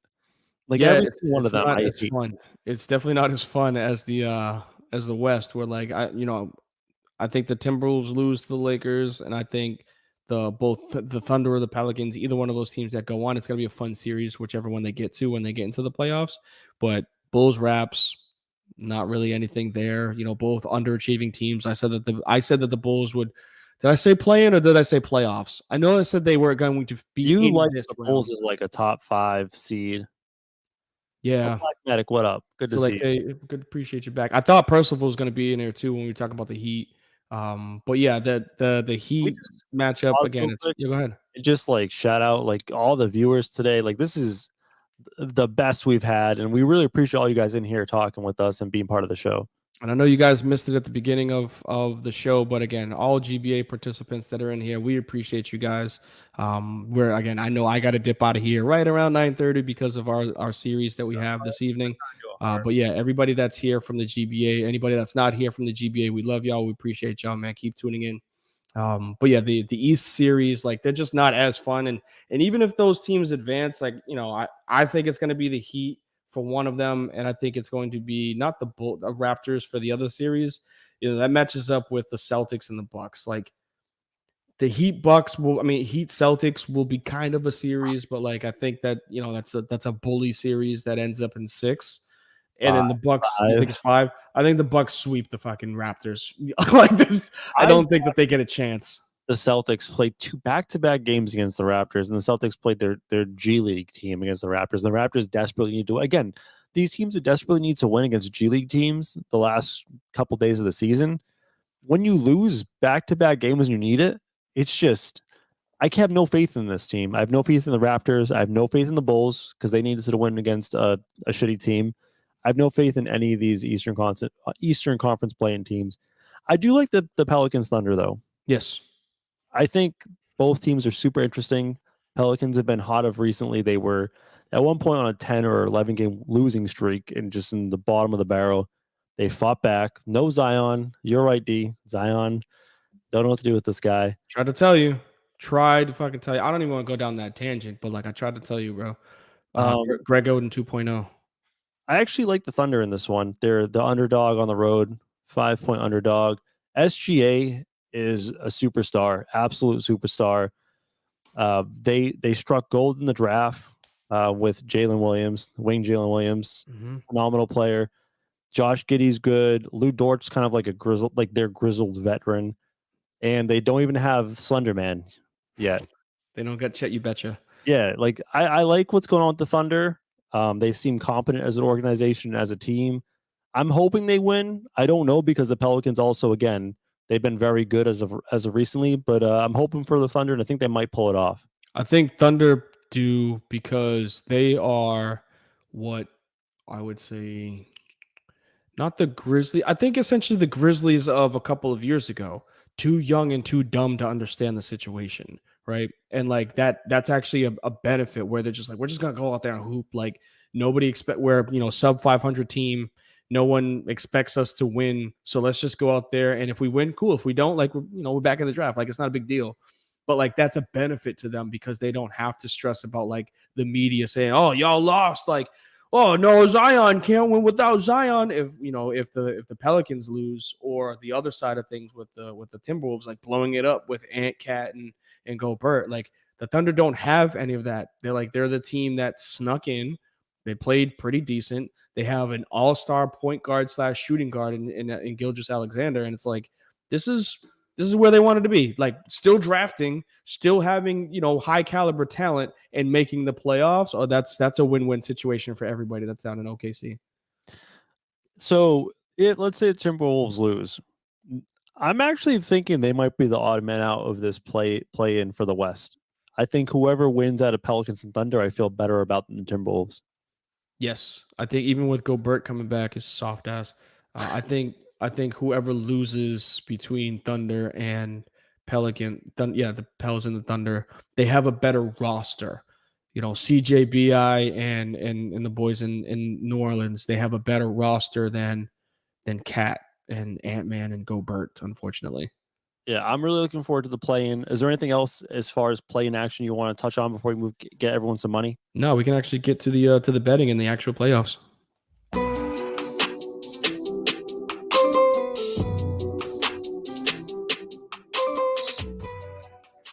Like yeah, every it's, single one of it's them. not I as hate. fun. It's definitely not as fun as the West, where like I think the Timberwolves lose to the Lakers, and I think the Thunder or the Pelicans, either one of those teams that go on, it's gonna be a fun series, whichever one they get to when they get into the playoffs. But Bulls Raps, not really anything there. Both underachieving teams. I said that the Bulls would. Did I say play in or did I say playoffs? I know I said they were going to be You in like this the round. Bulls as like a top 5 seed. Yeah. Black Medic, what up? Good to So see like you. good appreciate you back. I thought Percival was going to be in there too when we were talking about the Heat. But yeah, the We Heat just matchup pause again. real It's quick go ahead. and just like shout out like all the viewers today. Like this is the best we've had, and we really appreciate all you guys in here talking with us and being part of the show. And I know you guys missed it at the beginning of the show, but again, all GBA participants that are in here, we appreciate you guys. Where again, I know I got to dip out of here right around 9:30 because of our series that we have this evening. But yeah, everybody that's here from the GBA, anybody that's not here from the GBA, we love y'all. We appreciate y'all, man. Keep tuning in. But yeah, the East series, like they're just not as fun. And even if those teams advance, like I think it's going to be the Heat for one of them, and I think it's going to be not the Raptors for the other series. That matches up with the Celtics and the Bucks. Like the Heat Heat Celtics will be kind of a series, but like I think that that's a bully series that ends up in 6. And then the Bucks, you think it's 5? I think the Bucks sweep the fucking Raptors. Like this, I don't think that they get a chance. The Celtics played 2 back-to-back games against the Raptors, and the Celtics played their G League team against the Raptors. The Raptors desperately need to, again, these teams that desperately need to win against G League teams the last couple days of the season. When you lose back-to-back games when you need it, it's just I have no faith in this team. I have no faith in the Raptors. I have no faith in the Bulls because they needed to win against a shitty team. I have no faith in any of these Eastern Conference playing teams. I do like the Pelicans Thunder though. Yes. I think both teams are super interesting. Pelicans have been hot of recently. They were at one point on a 10 or 11 game losing streak and just in the bottom of the barrel. They fought back. No Zion. You're right, D. Zion. Don't know what to do with this guy. Tried to fucking tell you. I don't even want to go down that tangent, but like I tried to tell you, bro. Greg Oden 2.0. I actually like the Thunder in this one. They're the underdog on the road, 5-point underdog. SGA is a superstar, absolute superstar. They struck gold in the draft with Wayne Jalen Williams, phenomenal player. Josh Giddey's good. Lou Dort's kind of like their grizzled veteran, and they don't even have Slender Man yet. They don't get Chet, you betcha. Yeah, like I like what's going on with the Thunder. They seem competent as an organization, as a team. I'm hoping they win. I don't know because the Pelicans also, again, they've been very good as of recently, but I'm hoping for the Thunder, and I think they might pull it off. I think Thunder do because they are what I would say not the Grizzlies. I think essentially the Grizzlies of a couple of years ago, too young and too dumb to understand the situation, right? And like that's actually a benefit where they're just like, we're just gonna go out there and hoop. Like nobody we're sub 500 team. No one expects us to win, so let's just go out there. And if we win, cool. If we don't, like we're back in the draft. Like it's not a big deal. But like that's a benefit to them because they don't have to stress about like the media saying, "Oh, y'all lost." Like, oh no, Zion can't win without Zion. If the Pelicans lose, or the other side of things with the Timberwolves, like blowing it up with Ant, Cat, and Gobert, like the Thunder don't have any of that. They're the team that snuck in. They played pretty decent. They have an all-star point guard / shooting guard in Gilgeous Alexander, and it's like this is where they wanted to be. Like still drafting, still having high caliber talent, and making the playoffs. Oh, that's a win-win situation for everybody that's down in OKC. So let's say the Timberwolves lose. I'm actually thinking they might be the odd man out of this play in for the West. I think whoever wins out of Pelicans and Thunder, I feel better about than the Timberwolves. Yes, I think even with Gobert coming back, is soft ass. I think whoever loses between Thunder and the Pels and the Thunder, they have a better roster. CJBI and the boys in New Orleans, they have a better roster than Cat and Ant-Man and Gobert, unfortunately. Yeah, I'm really looking forward to the play-in. Is there anything else as far as play-in action you want to touch on before we get everyone some money? No, we can actually get to the betting in the actual playoffs.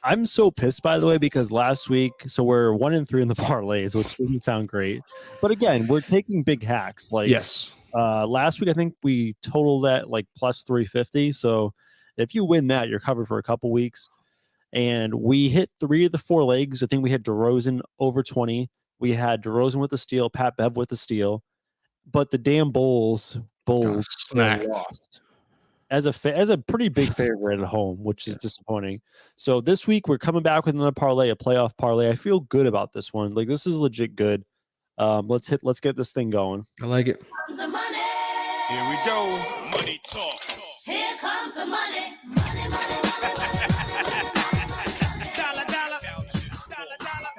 I'm so pissed, by the way, because last week, so we're 1-3 in the parlays, which doesn't sound great. But again, we're taking big hacks. Like Yes. Last week, I think we totaled at like plus 350. So if you win that, you're covered for a couple weeks. And we hit 3 of the 4 legs. I think we had DeRozan over 20. We had DeRozan with the steal, Pat Bev with the steal. But the damn Bulls Smacked. lost as a pretty big favorite at home, which is disappointing. So this week we're coming back with another parlay, a playoff parlay. I feel good about this one. Like this is legit good. Let's get this thing going. I like it. The money. Here we go. Money talk. Here comes the money. Money, money, money, money. Dollar, dollar. Dollar, dollar.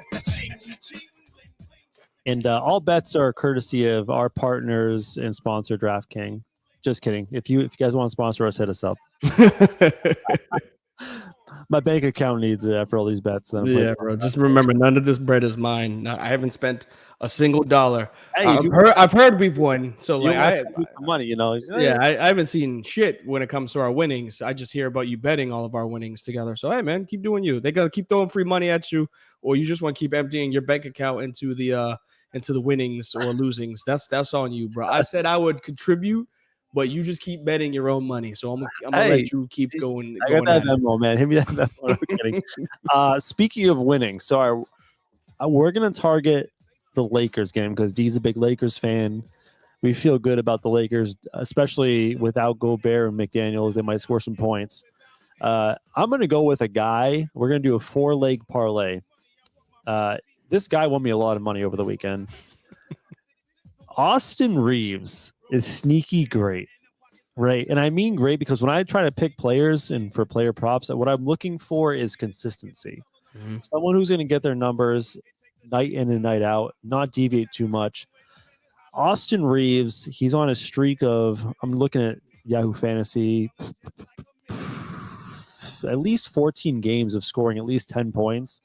And all bets are courtesy of our partners and sponsor DraftKings. Just kidding. If you guys want to sponsor us, hit us up. My bank account needs it after all these bets. Yeah, bro. Just remember, none of this bread is mine. I haven't spent a single dollar. Hey, I've heard we've won. So like I money, Yeah, I haven't seen shit when it comes to our winnings. I just hear about you betting all of our winnings together. So hey, man, keep doing you. They gotta keep throwing free money at you, or you just want to keep emptying your bank account into the winnings or losings. That's on you, bro. I said I would contribute, but you just keep betting your own money. So I'm gonna let you keep going. I got that memo, man. Hit me that memo. I'm kidding. Speaking of winning, so we're gonna target the Lakers game because D's a big Lakers fan. We feel good about the Lakers, especially without Gobert and McDaniels. They might score some points. I'm gonna go with a guy. We're gonna do a 4-leg parlay. This guy won me a lot of money over the weekend. Austin Reeves is sneaky great, right? And I mean great because when I try to pick players and for player props, what I'm looking for is consistency. Mm-hmm. Someone who's going to get their numbers night in and night out, not deviate too much. Austin Reeves, he's on a streak of, I'm looking at Yahoo Fantasy, at least 14 games of scoring at least 10 points.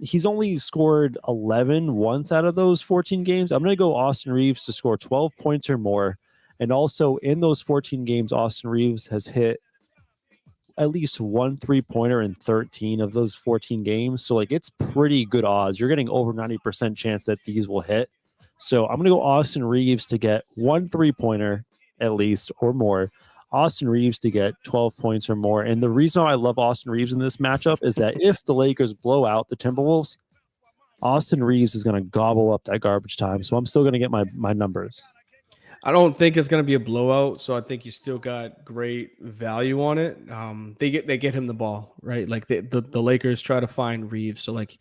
He's only scored 11 once out of those 14 games. I'm going to go Austin Reeves to score 12 points or more. And also in those 14 games, Austin Reeves has hit at least 1 3-pointer in 13 of those 14 games. So like it's pretty good odds. You're getting over 90% chance that these will hit. So I'm going to go Austin Reeves to get 1 3-pointer at least or more. Austin Reeves to get 12 points or more. And the reason I love Austin Reeves in this matchup is that if the Lakers blow out the Timberwolves, Austin Reeves is going to gobble up that garbage time. So I'm still going to get my numbers. I don't think it's going to be a blowout, so I think you still got great value on it. They get him the ball, right? Like the Lakers try to find Reeves. So like,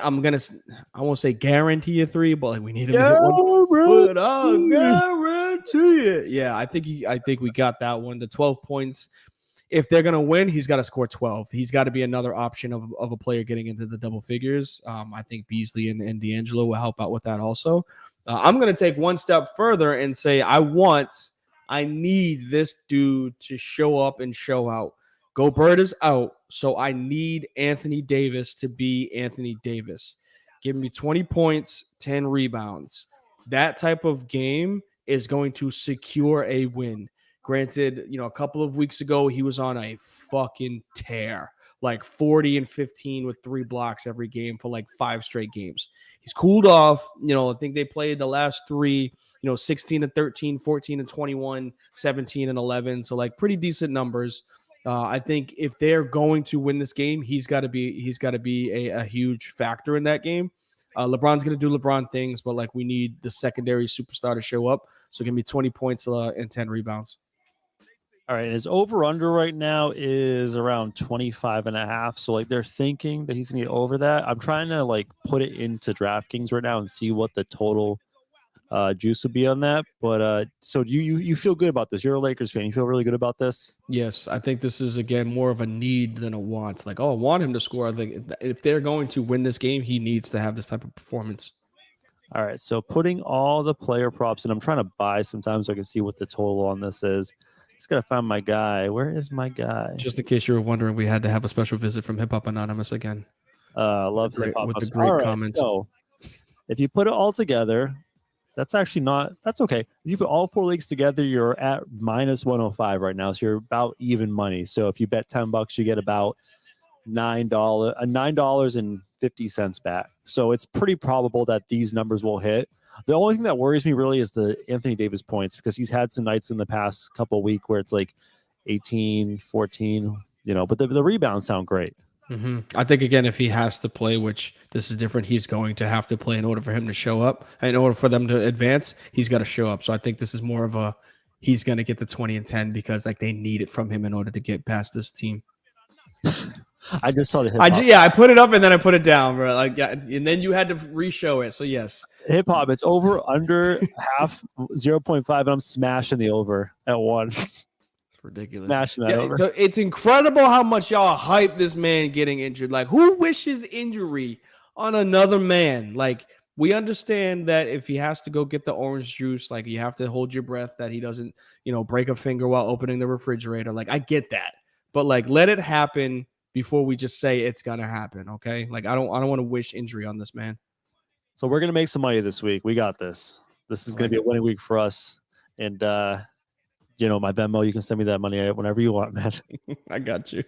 I won't say guarantee a 3, but like we need him to hit one. But I'll guarantee it. Yeah, I think we got that one. The 12 points. If they're gonna win, he's got to score 12. He's got to be another option of a player getting into the double figures. I think Beasley and D'Angelo will help out with that also. I'm going to take one step further and say I need this dude to show up and show out. Gobert is out, so I need Anthony Davis to be Anthony Davis. Give me 20 points, 10 rebounds. That type of game is going to secure a win. Granted, a couple of weeks ago, he was on a fucking tear, like 40 and 15 with 3 blocks every game for like 5 straight games. He's cooled off. I think they played the last 3, 16 and 13, 14 and 21, 17 and 11. So like pretty decent numbers. I think if they're going to win this game, he's got to be a huge factor in that game. LeBron's going to do LeBron things, but like we need the secondary superstar to show up. So give me 20 points and 10 rebounds. All right. His over under right now is around 25.5. So like they're thinking that he's going to get over that. I'm trying to like put it into DraftKings right now and see what the total juice would be on that. But so do you feel good about this? You're a Lakers fan. You feel really good about this? Yes, I think this is again more of a need than a want. Like, I want him to score. I think if they're going to win this game, he needs to have this type of performance. All right. So putting all the player props, and I'm trying to buy sometimes so I can see what the total on this is. Just gotta find my guy. Where is my guy? Just in case you were wondering, we had to have a special visit from Hip Hop Anonymous again. Love with hip-hop. the great comments. So if you put it all together, that's okay. If you put all 4 leagues together, you're at minus 105 right now. So you're about even money. So if you bet $10, you get about $9.50 back. So it's pretty probable that these numbers will hit. The only thing that worries me really is the Anthony Davis points, because he's had some nights in the past couple of weeks where it's like 18, 14, but the rebounds sound great. Mm-hmm. I think, again, if he has to play, which this is different, he's going to have to play in order for him to show up. In order for them to advance, he's got to show up. So I think this is more of he's going to get the 20 and 10 because like they need it from him in order to get past this team. I just saw the I put it up and then I put it down, bro. Like, and then you had to re-show it. So yes, hip hop. It's over under half 0.5, and I'm smashing the over at 1. Ridiculous. Smashing that over. It's incredible how much y'all hype this man getting injured. Like, who wishes injury on another man? Like, we understand that if he has to go get the orange juice, like you have to hold your breath that he doesn't, break a finger while opening the refrigerator. Like, I get that, but like, let it happen before we just say it's gonna happen. Okay, like I don't want to wish injury on this man. So we're gonna make some money this week. We got this. This is gonna be a winning week for us. And my Venmo, you can send me that money whenever you want, man. I got you.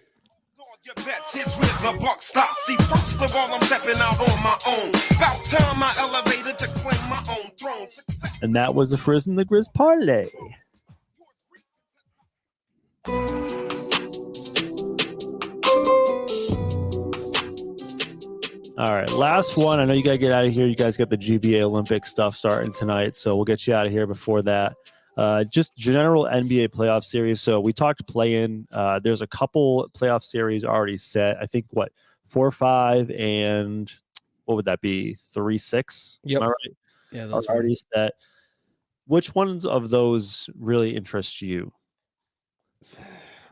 Your bets is where the buck stops. See, first of all, I'm stepping out on my own. About time I elevated to claim my own throne. Success. And that was the Frizz and the Grizz parlay. All right, last one. I know you got to get out of here. You guys got the GBA Olympic stuff starting tonight, so we'll get you out of here before that. Just general NBA playoff series. So we talked play-in. There's a couple playoff series already set. I think 4-5 and what would that be? 3-6. Yep. Am I right? Yeah, Are already set. Which ones of those really interest you?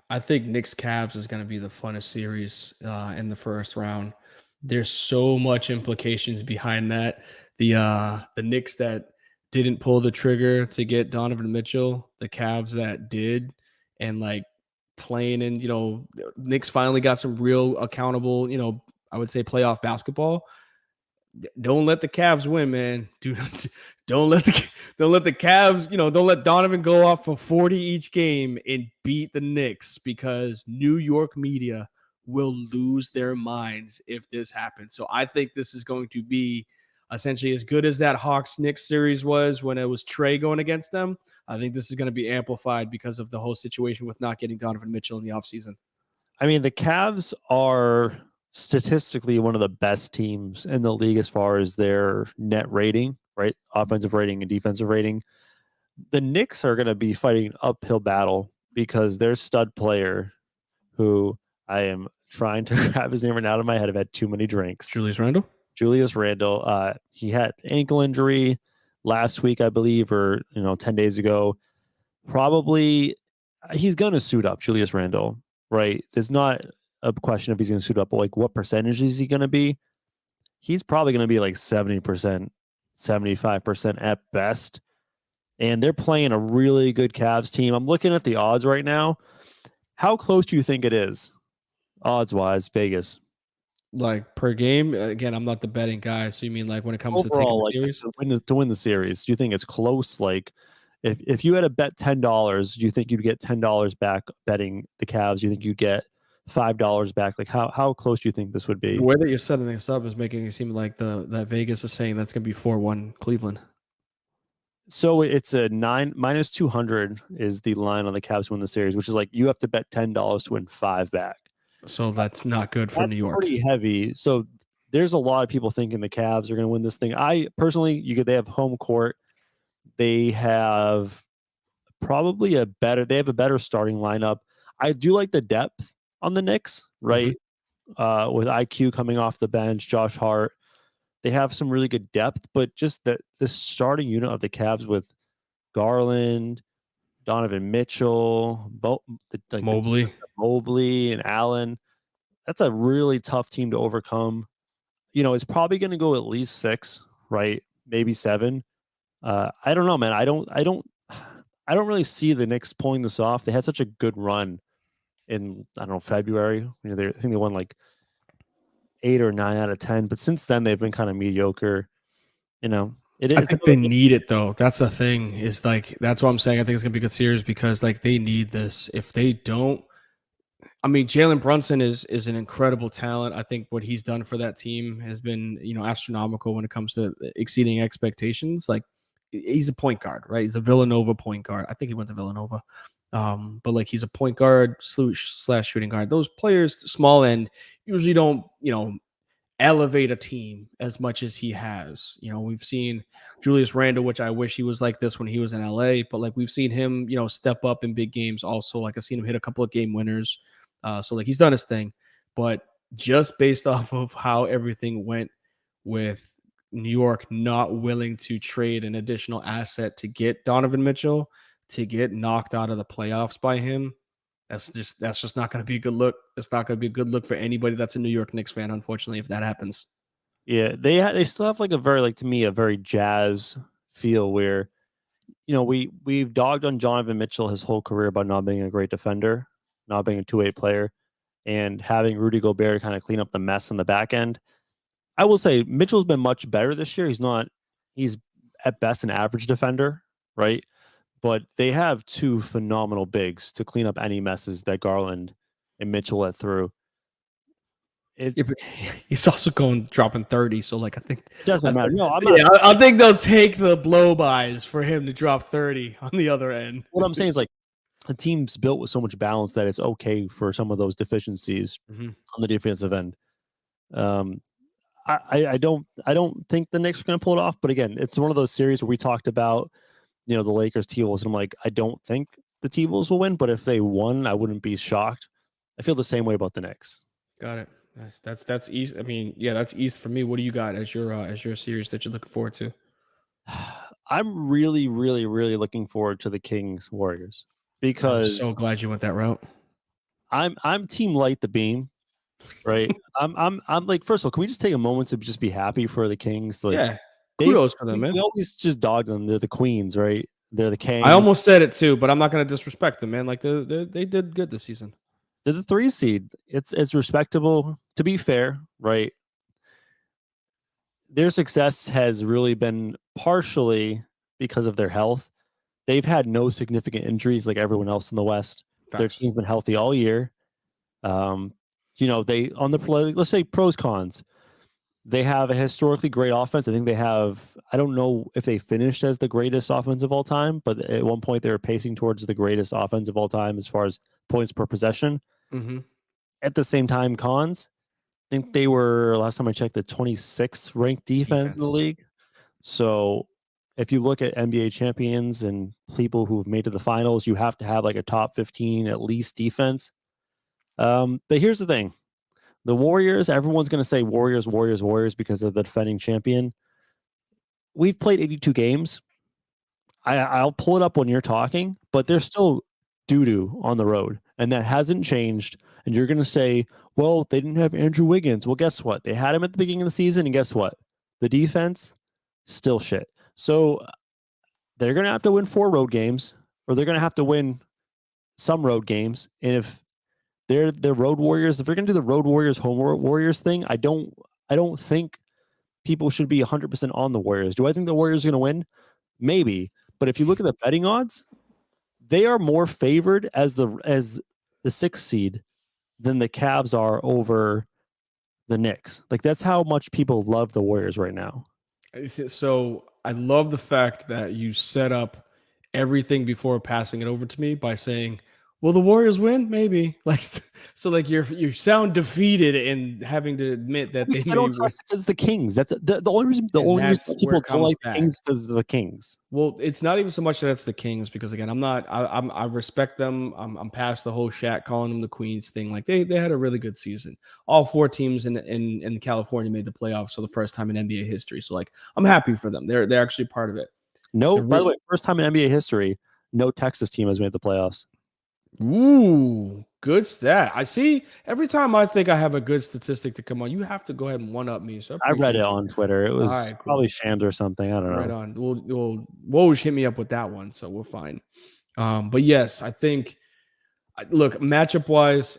I think Knicks Cavs is going to be the funnest series in the first round. There's so much implications behind that. The Knicks that didn't pull the trigger to get Donovan Mitchell, the Cavs that did, and like playing in, Knicks finally got some real accountable, I would say playoff basketball. Don't let the Cavs win, man. Don't let the Cavs, don't let Donovan go off for 40 each game and beat the Knicks, because New York media will lose their minds if this happens. So I think this is going to be essentially as good as that Hawks-Knicks series was when it was Trey going against them. I think this is going to be amplified because of the whole situation with not getting Donovan Mitchell in the offseason. I mean, the Cavs are statistically one of the best teams in the league as far as their net rating, right? Offensive rating and defensive rating. The Knicks are going to be fighting an uphill battle because their stud player, who I am trying to grab his name right out of my head, I've had too many drinks. Julius Randle. He had ankle injury last week, I believe, or 10 days ago. Probably he's going to suit up, Julius Randle, right? There's not a question if he's going to suit up, but like what percentage is he going to be? He's probably going to be like 70%, 75% at best. And they're playing a really good Cavs team. I'm looking at the odds right now. How close do you think it is? Odds-wise, Vegas. Like per game? Again, I'm not the betting guy. So you mean like when it comes to taking Overall, the like series? to win the series, do you think it's close? Like, if you had to bet $10, do you think you'd get $10 back betting the Cavs? Do you think you'd get $5 back? Like, how close do you think this would The be? way that you're setting this up is making it seem like that Vegas is saying that's gonna be 4-1 Cleveland. So it's a minus 200 is the line on the Cavs to win the series, which is like you have to bet $10 to win 5 back. So that's not good for That's New York. pretty heavy. So there's a lot of people thinking the Cavs are going to win this thing. I personally, they have home court. They have probably they have a better starting lineup. I do like the depth on the Knicks, right? With IQ coming off the bench, Josh Hart. They have some really good depth, but just the starting unit of the Cavs with Garland, Donovan Mitchell, Mobley. Mobley, and Allen. That's a really tough team to overcome. It's probably going to go at least 6, right? Maybe 7. I don't know, man. I don't really see the Knicks pulling this off. They had such a good run in, I don't know, February. I think they won like 8 or 9 out of 10, but since then they've been kind of mediocre. I It's think they need it though. That's the thing. Is like that's what I'm saying. I think it's gonna be a good series because like they need this. If they don't, I mean, Jalen Brunson is an incredible talent. I think what he's done for that team has been astronomical when it comes to exceeding expectations. Like he's a point guard, right? He's a Villanova point guard. I think he went to Villanova, but like he's a point guard slash shooting guard. Those players, small end, usually don't elevate a team as much as he has. We've seen Julius Randle, which I wish he was like this when he was in LA, but like we've seen him, step up in big games also. Like I've seen him hit a couple of game winners. So like he's done his thing, but just based off of how everything went with New York not willing to trade an additional asset to get Donovan Mitchell, to get knocked out of the playoffs by him, that's just not going to be a good look. It's not going to be a good look for anybody that's a New York Knicks fan, unfortunately, if that happens. Yeah, they still have like a very, like, to me, a very Jazz feel where we've dogged on Donovan Mitchell his whole career about not being a great defender, not being a 2-way player, and having Rudy Gobert kind of clean up the mess on the back end. I will say Mitchell's been much better this year. He's at best an average defender, right? But they have 2 phenomenal bigs to clean up any messes that Garland and Mitchell let through. Yeah, but he's also dropping 30. So like I think It doesn't matter. No, I'm yeah, not. I think they'll take the blow-bys for him to drop 30 on the other end. What I'm saying is, like, the team's built with so much balance that it's okay for some of those deficiencies Mhm. on the defensive end. Um, I don't think the Knicks are going to pull it off. But again, it's one of those series where we talked about, the Lakers T-Wolves, and I'm like, I don't think the T-Wolves will win, but if they won, I wouldn't be shocked. I feel the same way about the Knicks. Got it. That's East. I mean, yeah, that's East for me. What do you got as your series that you're looking forward to? I'm really, really, really looking forward to the Kings Warriors I'm because so glad you went that route. I'm team light the beam, right? I'm like, first of all, can we just take a moment to just be happy for the Kings? Like, Yeah, kudos for them, we man. always just dog them. They're the queens, right? They're the king. I almost said it too, but I'm not going to disrespect them, man. Like they did good this season. They're the 3 seed. It's respectable. To be fair, right? Their success has really been partially because of their health. They've had no significant injuries like everyone else in the West. Their Facts. team's been healthy all year. They on the let's say pros cons. They have a historically great offense. I think they have. I don't know if they finished as the greatest offense of all time, but at one point they were pacing towards the greatest offense of all time as far as points per possession. Mm-hmm. At the same time, cons. I think they were, last time I checked, the 26th ranked defense in the league. So if you look at NBA champions and people who've made to the finals, you have to have like a top 15 at least defense. But here's the thing. The Warriors, everyone's going to say Warriors, Warriors, Warriors because they're the defending champion. We've played 82 games. I'll pull it up when you're talking, but they're still doo-doo on the road, and that hasn't changed. And you're going to say, well, they didn't have Andrew Wiggins. Well, guess what? They had him at the beginning of the season, and guess what? The defense, still shit. So they're going to have to win 4 road games, or they're going to have to win some road games. And if They're road warriors. If they're gonna do the road warriors, home warriors thing, I don't think people should be 100% on the Warriors. Do I think the Warriors are gonna win? Maybe. But if you look at the betting odds, they are more favored as the 6th seed than the Cavs are over the Knicks. Like that's how much people love the Warriors right now. So I love the fact that you set up everything before passing it over to me by saying, "Will the Warriors win? Maybe." Like so, like you sound defeated and having to admit that they Because I may don't win. trust it because the Kings. That's the only reason. The And only reason that's that where people it don't comes like the back. Kings because of the Kings. Well, it's not even so much that it's the Kings because again, I respect them. I'm past the whole Shaq calling them the Queens thing. Like they had a really good season. All 4 teams in California made the playoffs for the first time in NBA history. So like I'm happy for them. They're actually part of it. No, The by the re- way, first time in NBA history, no Texas team has made the playoffs. Ooh, good stat. I see. Every time I think I have a good statistic to come on, you have to go ahead and one up me. So I read it appreciate you. on Twitter. It All was right, cool. probably shams or something. I don't Right know. on. We'll Woj hit me up with that one, so we're fine. But yes, I think. Look, matchup wise,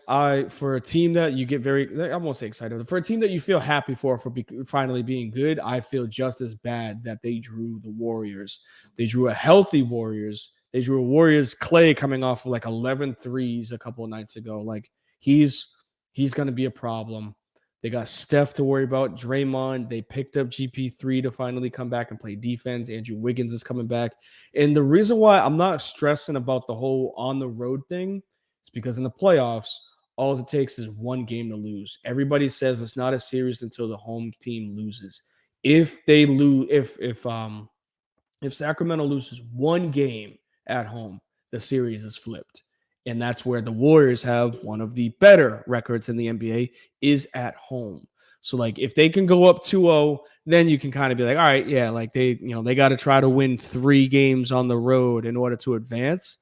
for a team that you get I won't say excited, but for a team that you feel happy for finally being good, I feel just as bad that they drew the Warriors. They drew a healthy Warriors. They drew a Warriors Clay coming off of like 11 threes a couple of nights ago. Like he's going to be a problem. They got Steph to worry about, Draymond. They picked up GP3 to finally come back and play defense. Andrew Wiggins is coming back. And the reason why I'm not stressing about the whole on the road thing, it's because in the playoffs, all it takes is one game to lose. Everybody says it's not a series until the home team loses. If they lose, if Sacramento loses one game at home, the series is flipped. And that's where the Warriors have one of the better records in the NBA is at home. So like if they can go up 2-0, then you can kind of be like, all right, yeah, like they got to try to win 3 games on the road in order to advance.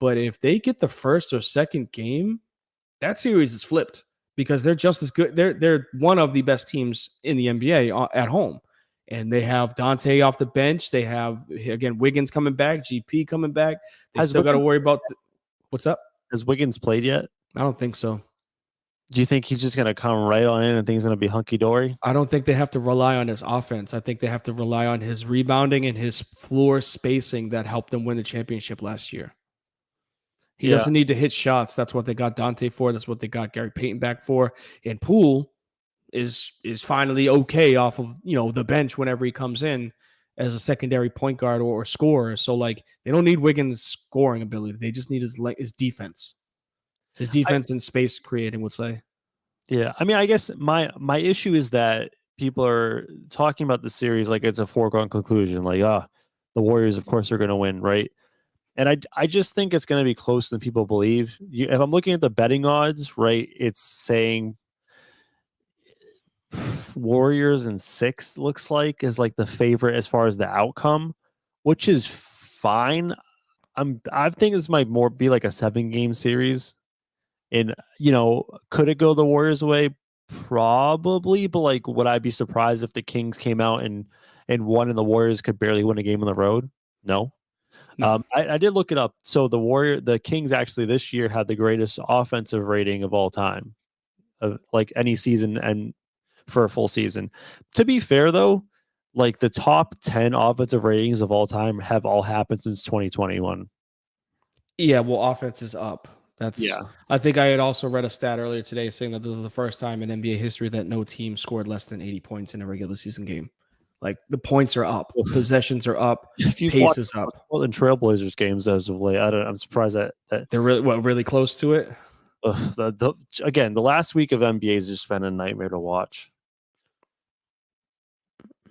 But if they get the first or second game, that series is flipped because they're just as good. They're one of the best teams in the NBA at home. And they have Dante off the bench. They have, again, Wiggins coming back, GP coming back. They still got to worry about what's up. Has Wiggins played yet? I don't think so. Do you think he's just going to come right on in and things going to be hunky dory? I don't think they have to rely on his offense. I think they have to rely on his rebounding and his floor spacing that helped them win the championship last year. He doesn't need to hit shots. That's what they got Dante for. That's what they got Gary Payton back for. And Poole is finally okay off of the bench whenever he comes in as a secondary point guard or scorer. So like they don't need Wiggins' scoring ability. They just need his defense. His defense and space creating would say. Yeah, I mean, I guess my issue is that people are talking about the series like it's a foregone conclusion. Like, the Warriors, of course, are going to win, right? And I just think it's going to be closer than people believe. If I'm looking at the betting odds, right, it's saying Warriors in 6 looks like is like the favorite as far as the outcome, which is fine. I think this might more be like a 7-game series. And, could it go the Warriors' way? Probably, but like, would I be surprised if the Kings came out and won and the Warriors could barely win a game on the road? No. I did look it up. So the Kings actually this year had the greatest offensive rating of all time, of like any season and for a full season. To be fair, though, like the top 10 offensive ratings of all time have all happened since 2021. Yeah, well, offense is up. I think I had also read a stat earlier today saying that this is the first time in NBA history that no team scored less than 80 points in a regular season game. Like the points are up, possessions are up, pace is up. Portland Trailblazers games as of late, I'm surprised that they're really close to it. Again, the last week of NBA has just been a nightmare to watch.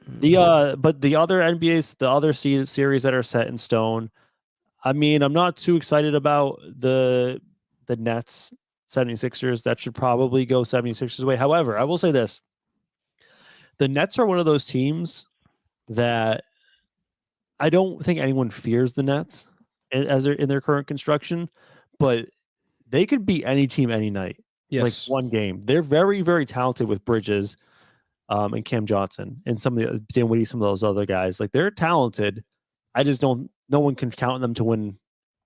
But the other NBA's, the other series that are set in stone, I mean, I'm not too excited about the Nets 76ers. That should probably go 76ers way. However, I will say this. The Nets are one of those teams that I don't think anyone fears the Nets as they're in their current construction, but they could beat any team any night. Yes. Like one game. They're very, very talented with Bridges and Cam Johnson and some of the Dinwiddie, some of those other guys. Like they're talented. I just no one can count on them to win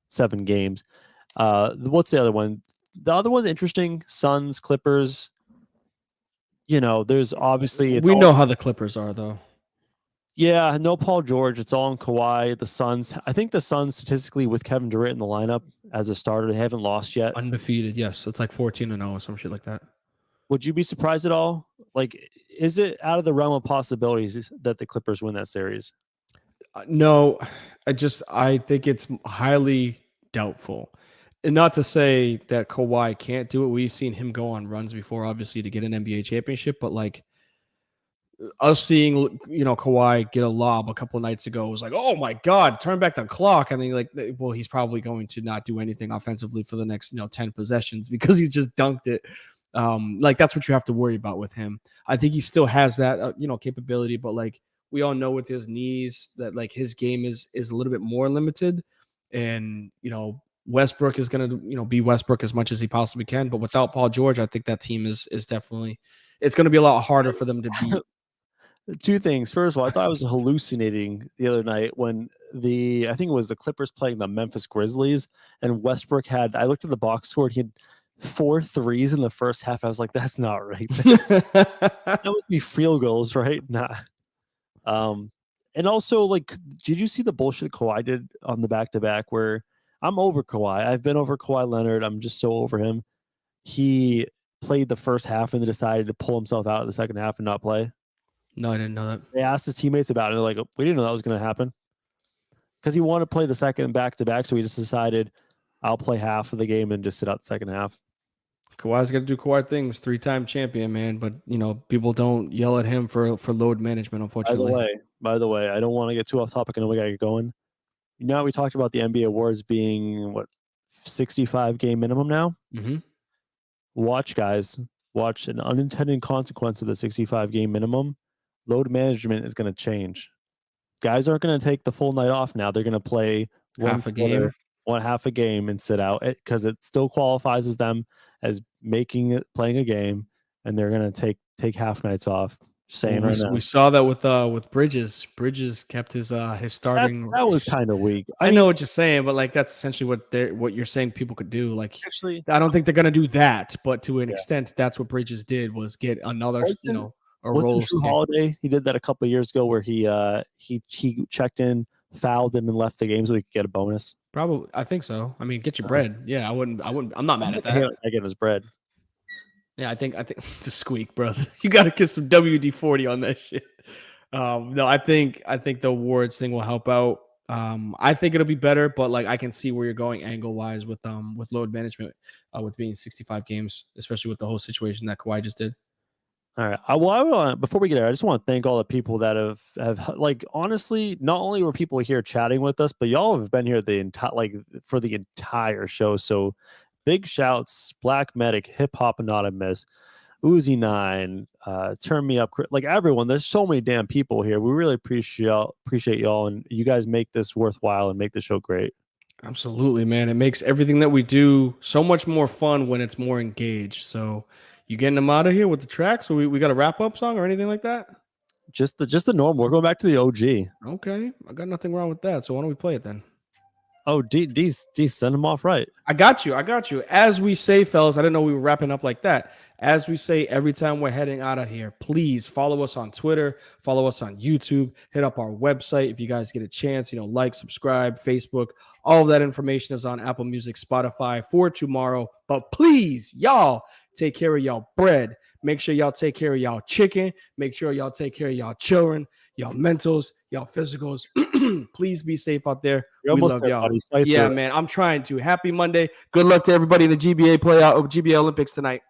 7 games. What's the other one? The other one's interesting. Suns, Clippers. There's obviously We know how the Clippers are, though. Yeah, no Paul George. It's all in Kawhi. The Suns. I think the Suns statistically with Kevin Durant in the lineup as a starter, they haven't lost yet. Undefeated, yes. It's like 14-0 or some shit like that. Would you be surprised at all? Like, is it out of the realm of possibilities that the Clippers win that series? No, I think it's highly doubtful. And not to say that Kawhi can't do it. We've seen him go on runs before, obviously, to get an NBA championship. But like us seeing, Kawhi get a lob a couple nights ago was like, oh my God, turn back the clock. And then well, he's probably going to not do anything offensively for the next 10 possessions because he just dunked it. That's what you have to worry about with him. I think he still has that capability, but like we all know with his knees that like his game is a little bit more limited, and Westbrook is going to be Westbrook as much as he possibly can, but without Paul George, I think that team is definitely, it's going to be a lot harder for them to beat. Two things. First of all, I thought I was hallucinating the other night when I think it was the Clippers playing the Memphis Grizzlies, and Westbrook I looked at the box score, and he had 4 threes in the first half. I was like, that's not right. That must be field goals, right? Nah. And also, like, did you see the bullshit Kawhi did on the back-to-back where I'm over Kawhi? I've been over Kawhi Leonard. I'm just so over him. He played the first half and then decided to pull himself out of the second half and not play. No, I didn't know that. They asked his teammates about it. They're like, we didn't know that was going to happen. Because he wanted to play the second back-to-back, so he just decided, I'll play half of the game and just sit out the second half. Kawhi's got to do Kawhi things, 3-time champion, man. But, people don't yell at him for load management, unfortunately. By the way, I don't want to get too off topic. I know we got to get going. We talked about the NBA awards being, 65-game minimum now? Mm-hmm. Watch, guys. Watch an unintended consequence of the 65-game minimum. Load management is going to change. Guys aren't going to take the full night off now. They're going to play half a game and sit out because it still qualifies as them as playing a game, and they're going to take half nights off. We saw that with Bridges. Bridges kept his starting. That was kind of weak. I know what you're saying, but like that's essentially what you're saying people could do. Like, actually, I don't think they're gonna do that, but to an extent, that's what Bridges did, was get another role. Drew Holiday? He did that a couple of years ago where he checked in, fouled, and then left the game so he could get a bonus. Probably, I think so. I mean, get your bread. Yeah, I wouldn't. I'm not mad at that. I get his bread. Yeah, I think the squeak, bro. You got to get some WD-40 on that shit. No, I think the awards thing will help out. I think it'll be better, but like I can see where you're going angle wise with load management, with being 65 games, especially with the whole situation that Kawhi just did. All right. Before we get there, I just want to thank all the people that have like, honestly, not only were people here chatting with us, but y'all have been here for the entire show. So big shouts, Black Medic, Hip Hop Anonymous, Uzi 9, Turn Me Up, like everyone. There's so many damn people here. We really appreciate y'all, and you guys make this worthwhile and make the show great. Absolutely, man. It makes everything that we do so much more fun when it's more engaged. So you getting them out of here with the track? So we got a wrap up song or anything like that? Just the normal. We're going back to the OG. Okay, I got nothing wrong with that. So why don't we play it then? Oh, D, send them off right. I got you. As we say, fellas, I didn't know we were wrapping up like that. As we say every time we're heading out of here, please follow us on Twitter, follow us on YouTube, hit up our website if you guys get a chance, like, subscribe, Facebook. All of that information is on Apple Music, Spotify for tomorrow. But please, y'all, take care of y'all bread. Make sure y'all take care of y'all chicken. Make sure y'all take care of y'all children, y'all mentals, y'all physicals. Please be safe out there. We love y'all. Yeah, man. I'm trying to. Happy Monday. Good luck to everybody in the GBA Olympics tonight.